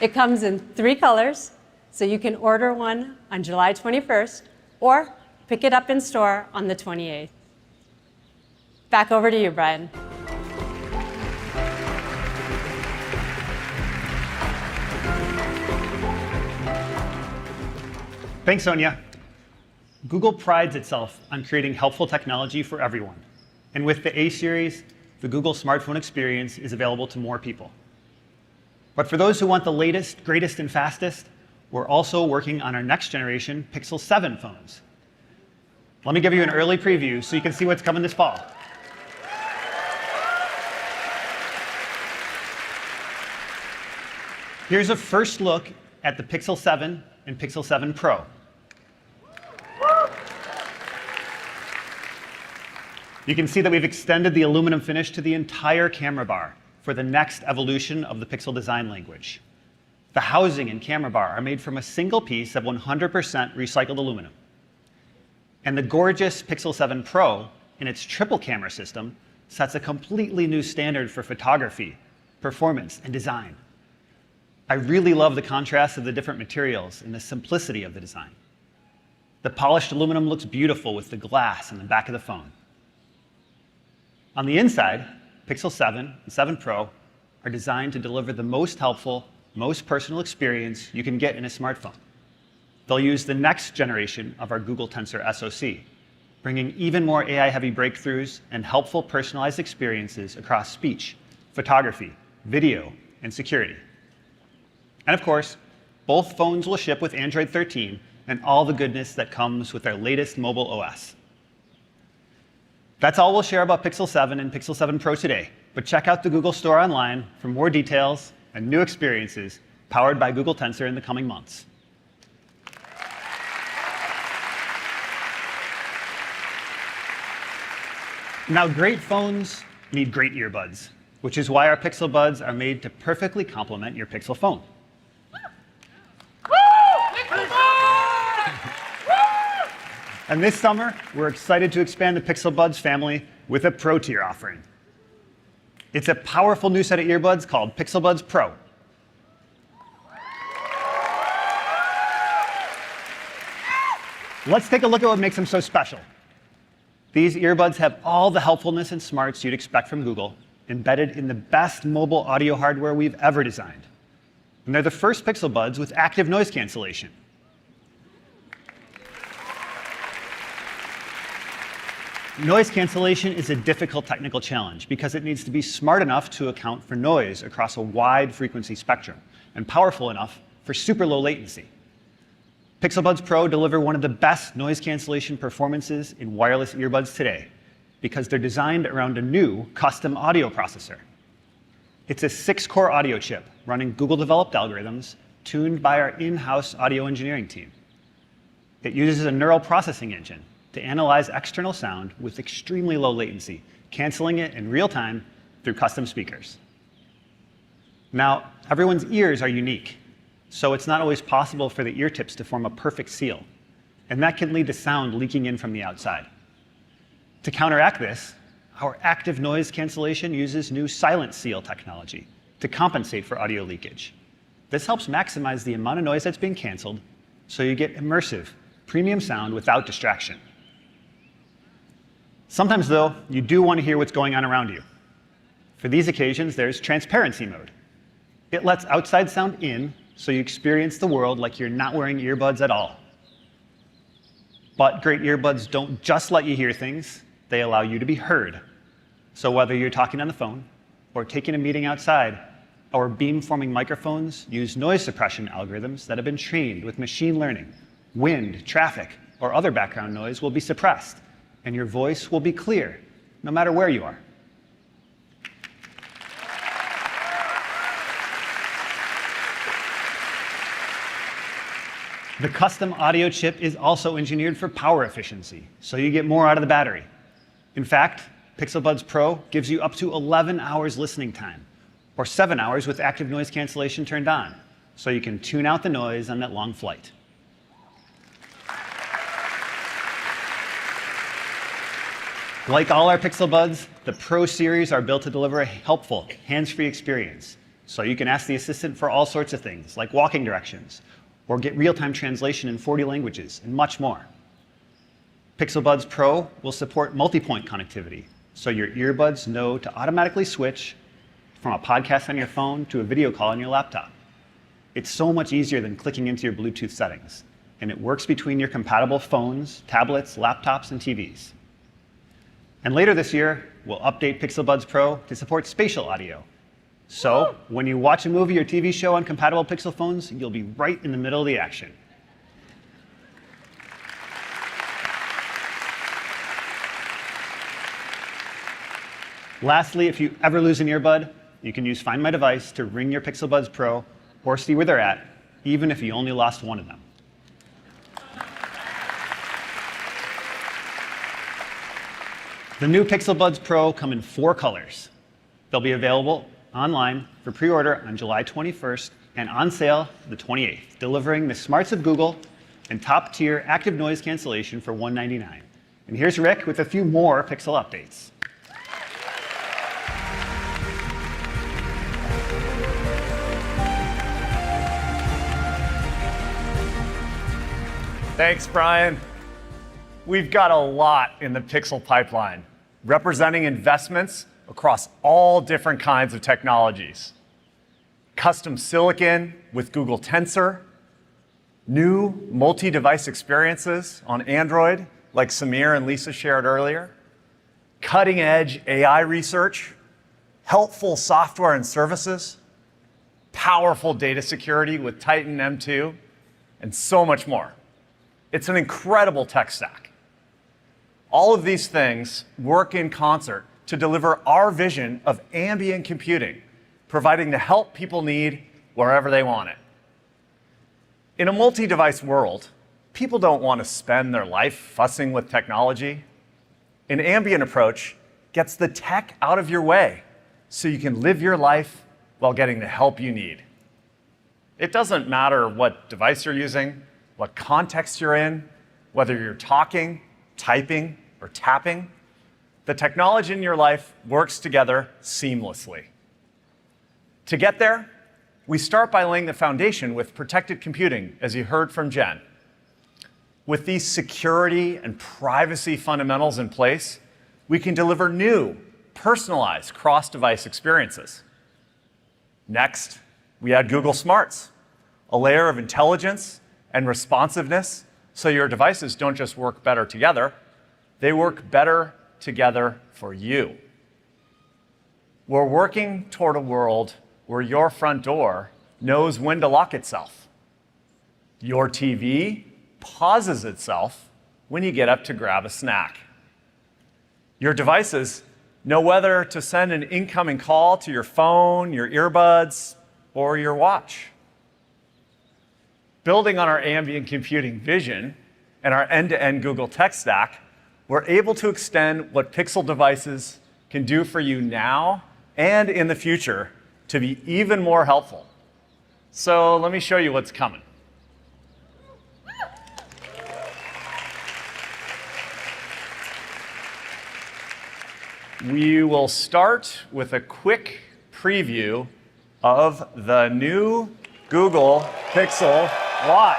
It comes in 3 colors, so you can order one on July 21st or pick it up in store on the 28th. Back over to you, Brian. Thanks, Sonia. Google prides itself on creating helpful technology for everyone. And with the A series, the Google smartphone experience is available to more people. But for those who want the latest, greatest, and fastest, we're also working on our next generation Pixel 7 phones. Let me give you an early preview so you can see what's coming this fall. Here's a first look at the Pixel 7 and Pixel 7 Pro. You can see that we've extended the aluminum finish to the entire camera bar for the next evolution of the Pixel design language. The housing and camera bar are made from a single piece of 100% recycled aluminum. And the gorgeous Pixel 7 Pro, in its triple camera system, sets a completely new standard for photography, performance, and design. I really love the contrast of the different materials and the simplicity of the design. The polished aluminum looks beautiful with the glass in the back of the phone. On the inside, Pixel 7 and 7 Pro are designed to deliver the most helpful, most personal experience you can get in a smartphone. They'll use the next generation of our Google Tensor SoC, bringing even more AI-heavy breakthroughs and helpful personalized experiences across speech, photography, video, and security. And of course, both phones will ship with Android 13 and all the goodness that comes with their latest mobile OS. That's all we'll share about Pixel 7 and Pixel 7 Pro today, but check out the Google Store online for more details and new experiences powered by Google Tensor in the coming months. Now, great phones need great earbuds, which is why our Pixel Buds are made to perfectly complement your Pixel phone. And this summer, we're excited to expand the Pixel Buds family with a Pro tier offering. It's a powerful new set of earbuds called Pixel Buds Pro. Let's take a look at what makes them so special. These earbuds have all the helpfulness and smarts you'd expect from Google, embedded in the best mobile audio hardware we've ever designed. And they're the first Pixel Buds with active noise cancellation. Noise cancellation is a difficult technical challenge because it needs to be smart enough to account for noise across a wide frequency spectrum and powerful enough for super low latency. Pixel Buds Pro deliver one of the best noise cancellation performances in wireless earbuds today because they're designed around a new custom audio processor. It's a 6-core audio chip running Google-developed algorithms tuned by our in-house audio engineering team. It uses a neural processing engine to analyze external sound with extremely low latency, canceling it in real time through custom speakers. Now, everyone's ears are unique, so it's not always possible for the ear tips to form a perfect seal, and that can lead to sound leaking in from the outside. To counteract this, our active noise cancellation uses new silent seal technology to compensate for audio leakage. This helps maximize the amount of noise that's being canceled, so you get immersive, premium sound without distraction. Sometimes, though, you do want to hear what's going on around you. For these occasions, there's transparency mode. It lets outside sound in, so you experience the world like you're not wearing earbuds at all. But great earbuds don't just let you hear things, they allow you to be heard. So whether you're talking on the phone or taking a meeting outside, our beamforming microphones use noise suppression algorithms that have been trained with machine learning. Wind, traffic, or other background noise will be suppressed, and your voice will be clear, no matter where you are. The custom audio chip is also engineered for power efficiency, so you get more out of the battery. In fact, Pixel Buds Pro gives you up to 11 hours listening time, or 7 hours with active noise cancellation turned on, so you can tune out the noise on that long flight. Like all our Pixel Buds, the Pro series are built to deliver a helpful, hands-free experience, so you can ask the assistant for all sorts of things, like walking directions, or get real-time translation in 40 languages, and much more. Pixel Buds Pro will support multi-point connectivity, so your earbuds know to automatically switch from a podcast on your phone to a video call on your laptop. It's so much easier than clicking into your Bluetooth settings, and it works between your compatible phones, tablets, laptops, and TVs. And later this year, we'll update Pixel Buds Pro to support spatial audio. So when you watch a movie or TV show on compatible Pixel phones, you'll be right in the middle of the action. Lastly, if you ever lose an earbud, you can use Find My Device to ring your Pixel Buds Pro or see where they're at, even if you only lost one of them. The new Pixel Buds Pro come in 4 colors. They'll be available online for pre-order on July 21st and on sale the 28th, delivering the smarts of Google and top-tier active noise cancellation for $199. And here's Rick with a few more Pixel updates. Thanks, Brian. We've got a lot in the Pixel pipeline, representing investments across all different kinds of technologies. Custom silicon with Google Tensor, new multi-device experiences on Android, like Samir and Lisa shared earlier, cutting-edge AI research, helpful software and services, powerful data security with Titan M2, and so much more. It's an incredible tech stack. All of these things work in concert to deliver our vision of ambient computing, providing the help people need wherever they want it. In a multi-device world, people don't want to spend their life fussing with technology. An ambient approach gets the tech out of your way so you can live your life while getting the help you need. It doesn't matter what device you're using, what context you're in, whether you're talking, typing, or tapping. The technology in your life works together seamlessly. To get there, we start by laying the foundation with protected computing, as you heard from Jen. With these security and privacy fundamentals in place, we can deliver new, personalized cross-device experiences. Next, we add Google Smarts, a layer of intelligence and responsiveness so your devices don't just work better together, they work better together for you. We're working toward a world where your front door knows when to lock itself. Your TV pauses itself when you get up to grab a snack. Your devices know whether to send an incoming call to your phone, your earbuds, or your watch. Building on our ambient computing vision and our end-to-end Google tech stack, we're able to extend what Pixel devices can do for you now and in the future to be even more helpful. So let me show you what's coming. We will start with a quick preview of the new Google Pixel Watch.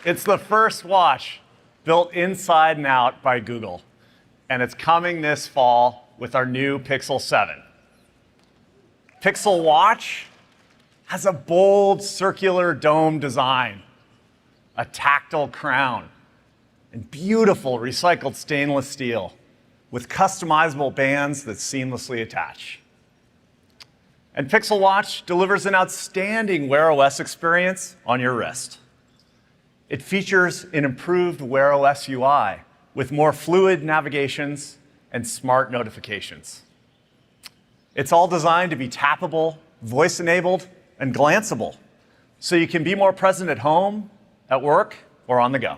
It's the first watch built inside and out by Google, and it's coming this fall with our new Pixel 7. Pixel Watch has a bold circular dome design, a tactile crown, and beautiful recycled stainless steel with customizable bands that seamlessly attach. And Pixel Watch delivers an outstanding Wear OS experience on your wrist. It features an improved Wear OS UI with more fluid navigations and smart notifications. It's all designed to be tappable, voice-enabled, and glanceable, so you can be more present at home, at work, or on the go.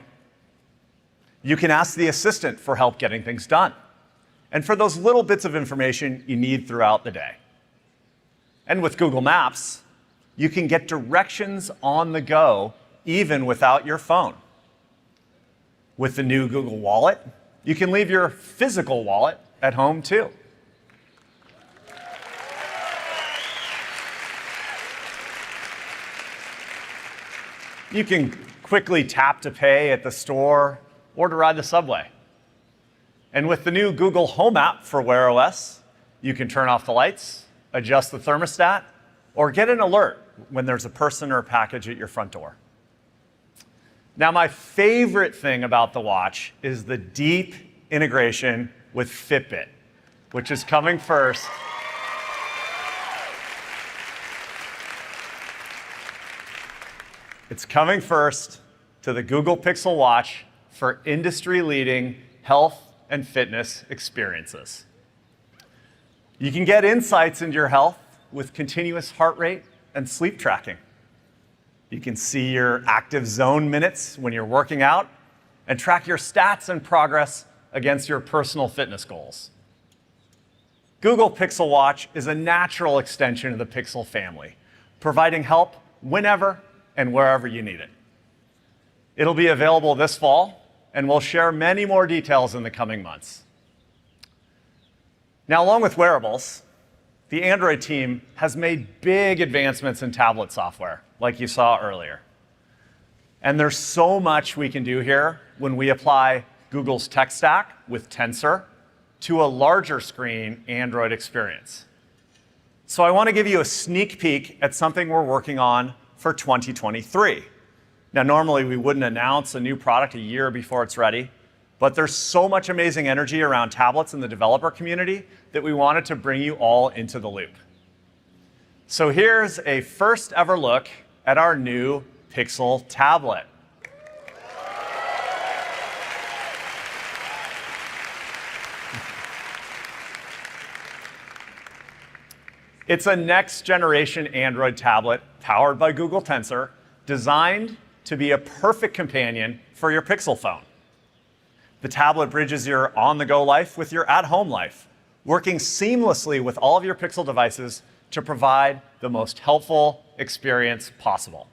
You can ask the assistant for help getting things done, and for those little bits of information you need throughout the day. And with Google Maps, you can get directions on the go even without your phone. With the new Google Wallet, you can leave your physical wallet at home too. You can quickly tap to pay at the store or to ride the subway. And with the new Google Home app for Wear OS, you can turn off the lights, adjust the thermostat, or get an alert when there's a person or a package at your front door. Now, my favorite thing about the watch is the deep integration with Fitbit, which is coming first. It's coming first to the Google Pixel Watch for industry-leading health and fitness experiences. You can get insights into your health with continuous heart rate and sleep tracking. You can see your active zone minutes when you're working out and track your stats and progress against your personal fitness goals. Google Pixel Watch is a natural extension of the Pixel family, providing help whenever and wherever you need it. It'll be available this fall, and we'll share many more details in the coming months. Now, along with wearables, the Android team has made big advancements in tablet software, like you saw earlier. And there's so much we can do here when we apply Google's tech stack with Tensor to a larger screen Android experience. So I want to give you a sneak peek at something we're working on for 2023. Now, normally we wouldn't announce a new product a year before it's ready, but there's so much amazing energy around tablets in the developer community that we wanted to bring you all into the loop. So here's a first ever look at our new Pixel tablet. It's a next generation Android tablet powered by Google Tensor, designed to be a perfect companion for your Pixel phone. The tablet bridges your on-the-go life with your at-home life, working seamlessly with all of your Pixel devices to provide the most helpful experience possible.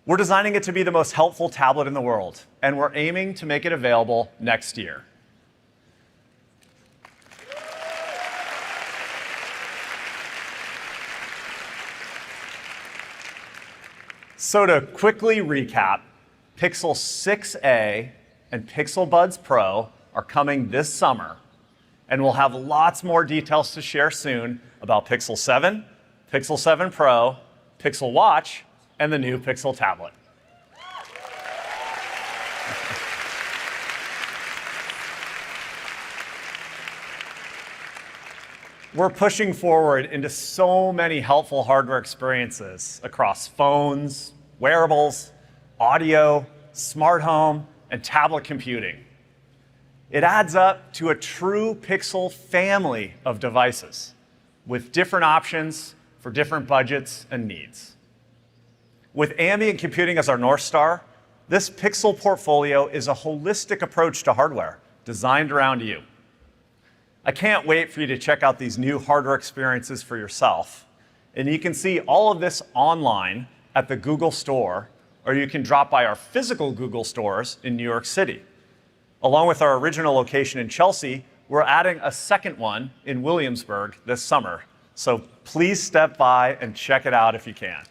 We're designing it to be the most helpful tablet in the world, and we're aiming to make it available next year. So to quickly recap, Pixel 6a and Pixel Buds Pro are coming this summer, and we'll have lots more details to share soon about Pixel 7, Pixel 7 Pro, Pixel Watch, and the new Pixel tablet. We're pushing forward into so many helpful hardware experiences across phones, wearables, audio, smart home, and tablet computing. It adds up to a true Pixel family of devices with different options for different budgets and needs. With ambient computing as our North Star, this Pixel portfolio is a holistic approach to hardware designed around you. I can't wait for you to check out these new hardware experiences for yourself. And you can see all of this online at the Google Store, or you can drop by our physical Google stores in New York City. Along with our original location in Chelsea, we're adding a second one in Williamsburg this summer. So please step by and check it out if you can.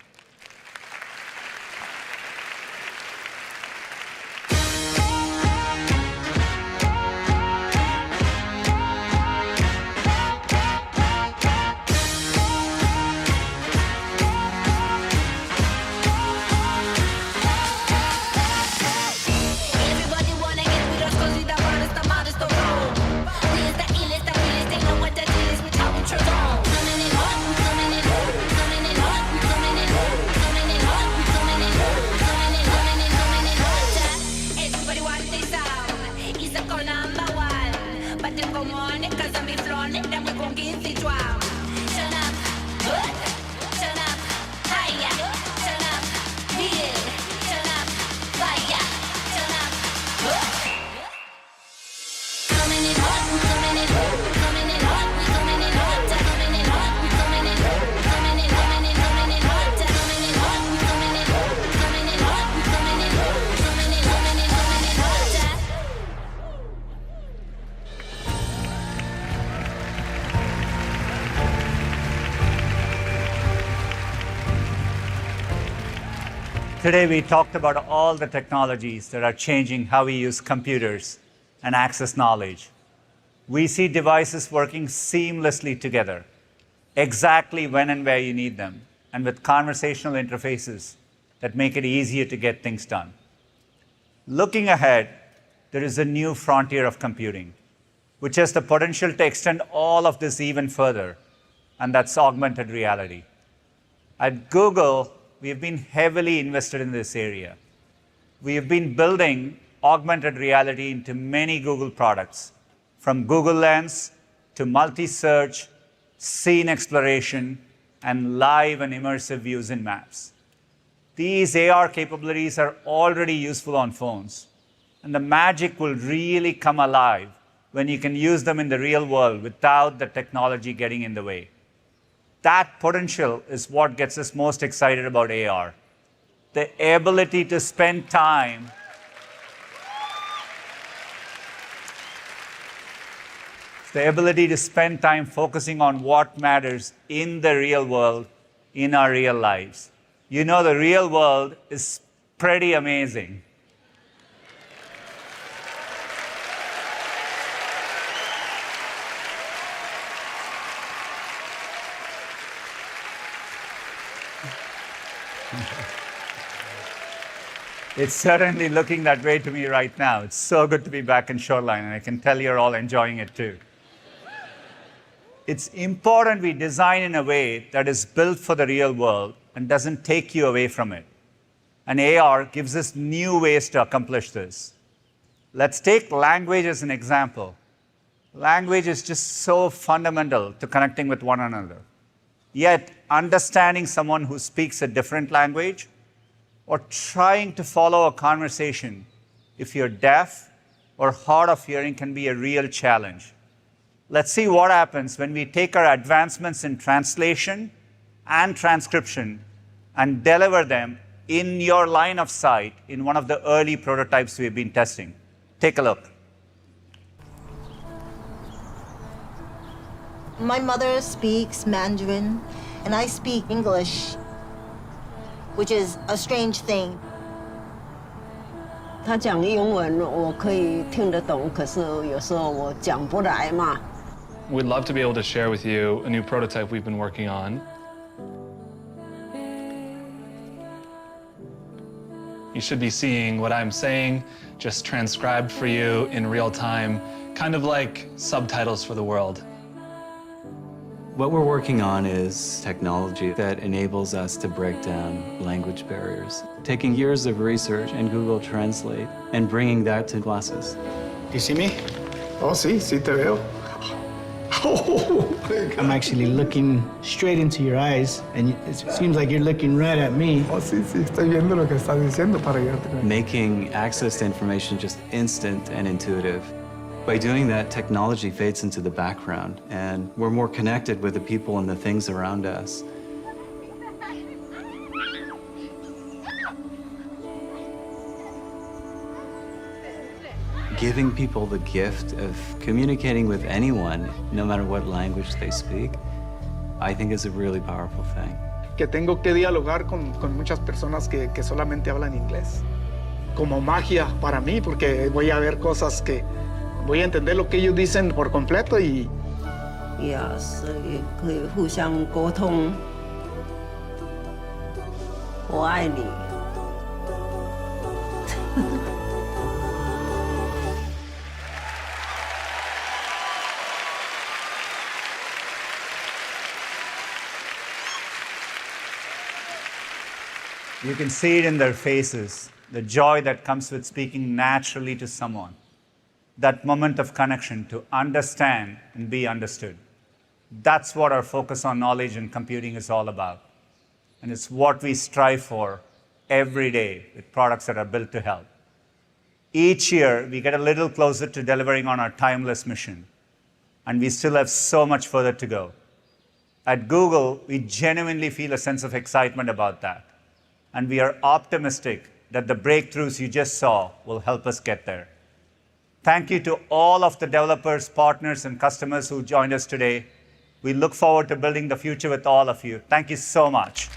Today we talked about all the technologies that are changing how we use computers and access knowledge. We see devices working seamlessly together, exactly when and where you need them, and with conversational interfaces that make it easier to get things done. Looking ahead, there is a new frontier of computing, which has the potential to extend all of this even further, and that's augmented reality. At Google, we have been heavily invested in this area. We have been building augmented reality into many Google products, from Google Lens to multi-search, scene exploration, and live and immersive views in maps. These AR capabilities are already useful on phones, and the magic will really come alive when you can use them in the real world without the technology getting in the way. That potential is what gets us most excited about AR. The ability to spend time focusing on what matters in the real world, in our real lives. You know, the real world is pretty amazing. It's certainly looking that way to me right now. It's so good to be back in Shoreline, and I can tell you're all enjoying it too. It's important we design in a way that is built for the real world and doesn't take you away from it. And AR gives us new ways to accomplish this. Let's take language as an example. Language is just so fundamental to connecting with one another. Yet, understanding someone who speaks a different language or trying to follow a conversation if you're deaf or hard of hearing can be a real challenge. Let's see what happens when we take our advancements in translation and transcription and deliver them in your line of sight in one of the early prototypes we've been testing. Take a look. My mother speaks Mandarin, and I speak English, which is a strange thing. 他讲英文我可以听得懂，可是有时候我讲不来嘛。We'd love to be able to share with you a new prototype we've been working on. You should be seeing what I'm saying, just transcribed for you in real time, kind of like subtitles for the world. What we're working on is technology that enables us to break down language barriers, taking years of research in Google Translate and bringing that to classes. Do you see me? Oh, sí te veo. I'm actually looking straight into your eyes, and it seems like you're looking right at me. Oh, sí, estoy viendo lo que estás diciendo para ayudarte. Making access to information just instant and intuitive. By doing that, technology fades into the background, and we're more connected with the people and the things around us. Giving people the gift of communicating with anyone, no matter what language they speak, I think is a really powerful thing. Que tengo que dialogar con muchas personas que solamente hablan inglés. Como magia para mí, porque voy a ver cosas que voy a entender lo que ellos dicen por completo y... Yes, 可以互相沟通。我爱你。You can see it in their faces, the joy that comes with speaking naturally to someone. That moment of connection to understand and be understood. That's what our focus on knowledge and computing is all about. And it's what we strive for every day with products that are built to help. Each year, we get a little closer to delivering on our timeless mission. And we still have so much further to go. At Google, we genuinely feel a sense of excitement about that. And we are optimistic that the breakthroughs you just saw will help us get there. Thank you to all of the developers, partners, and customers who joined us today. We look forward to building the future with all of you. Thank you so much.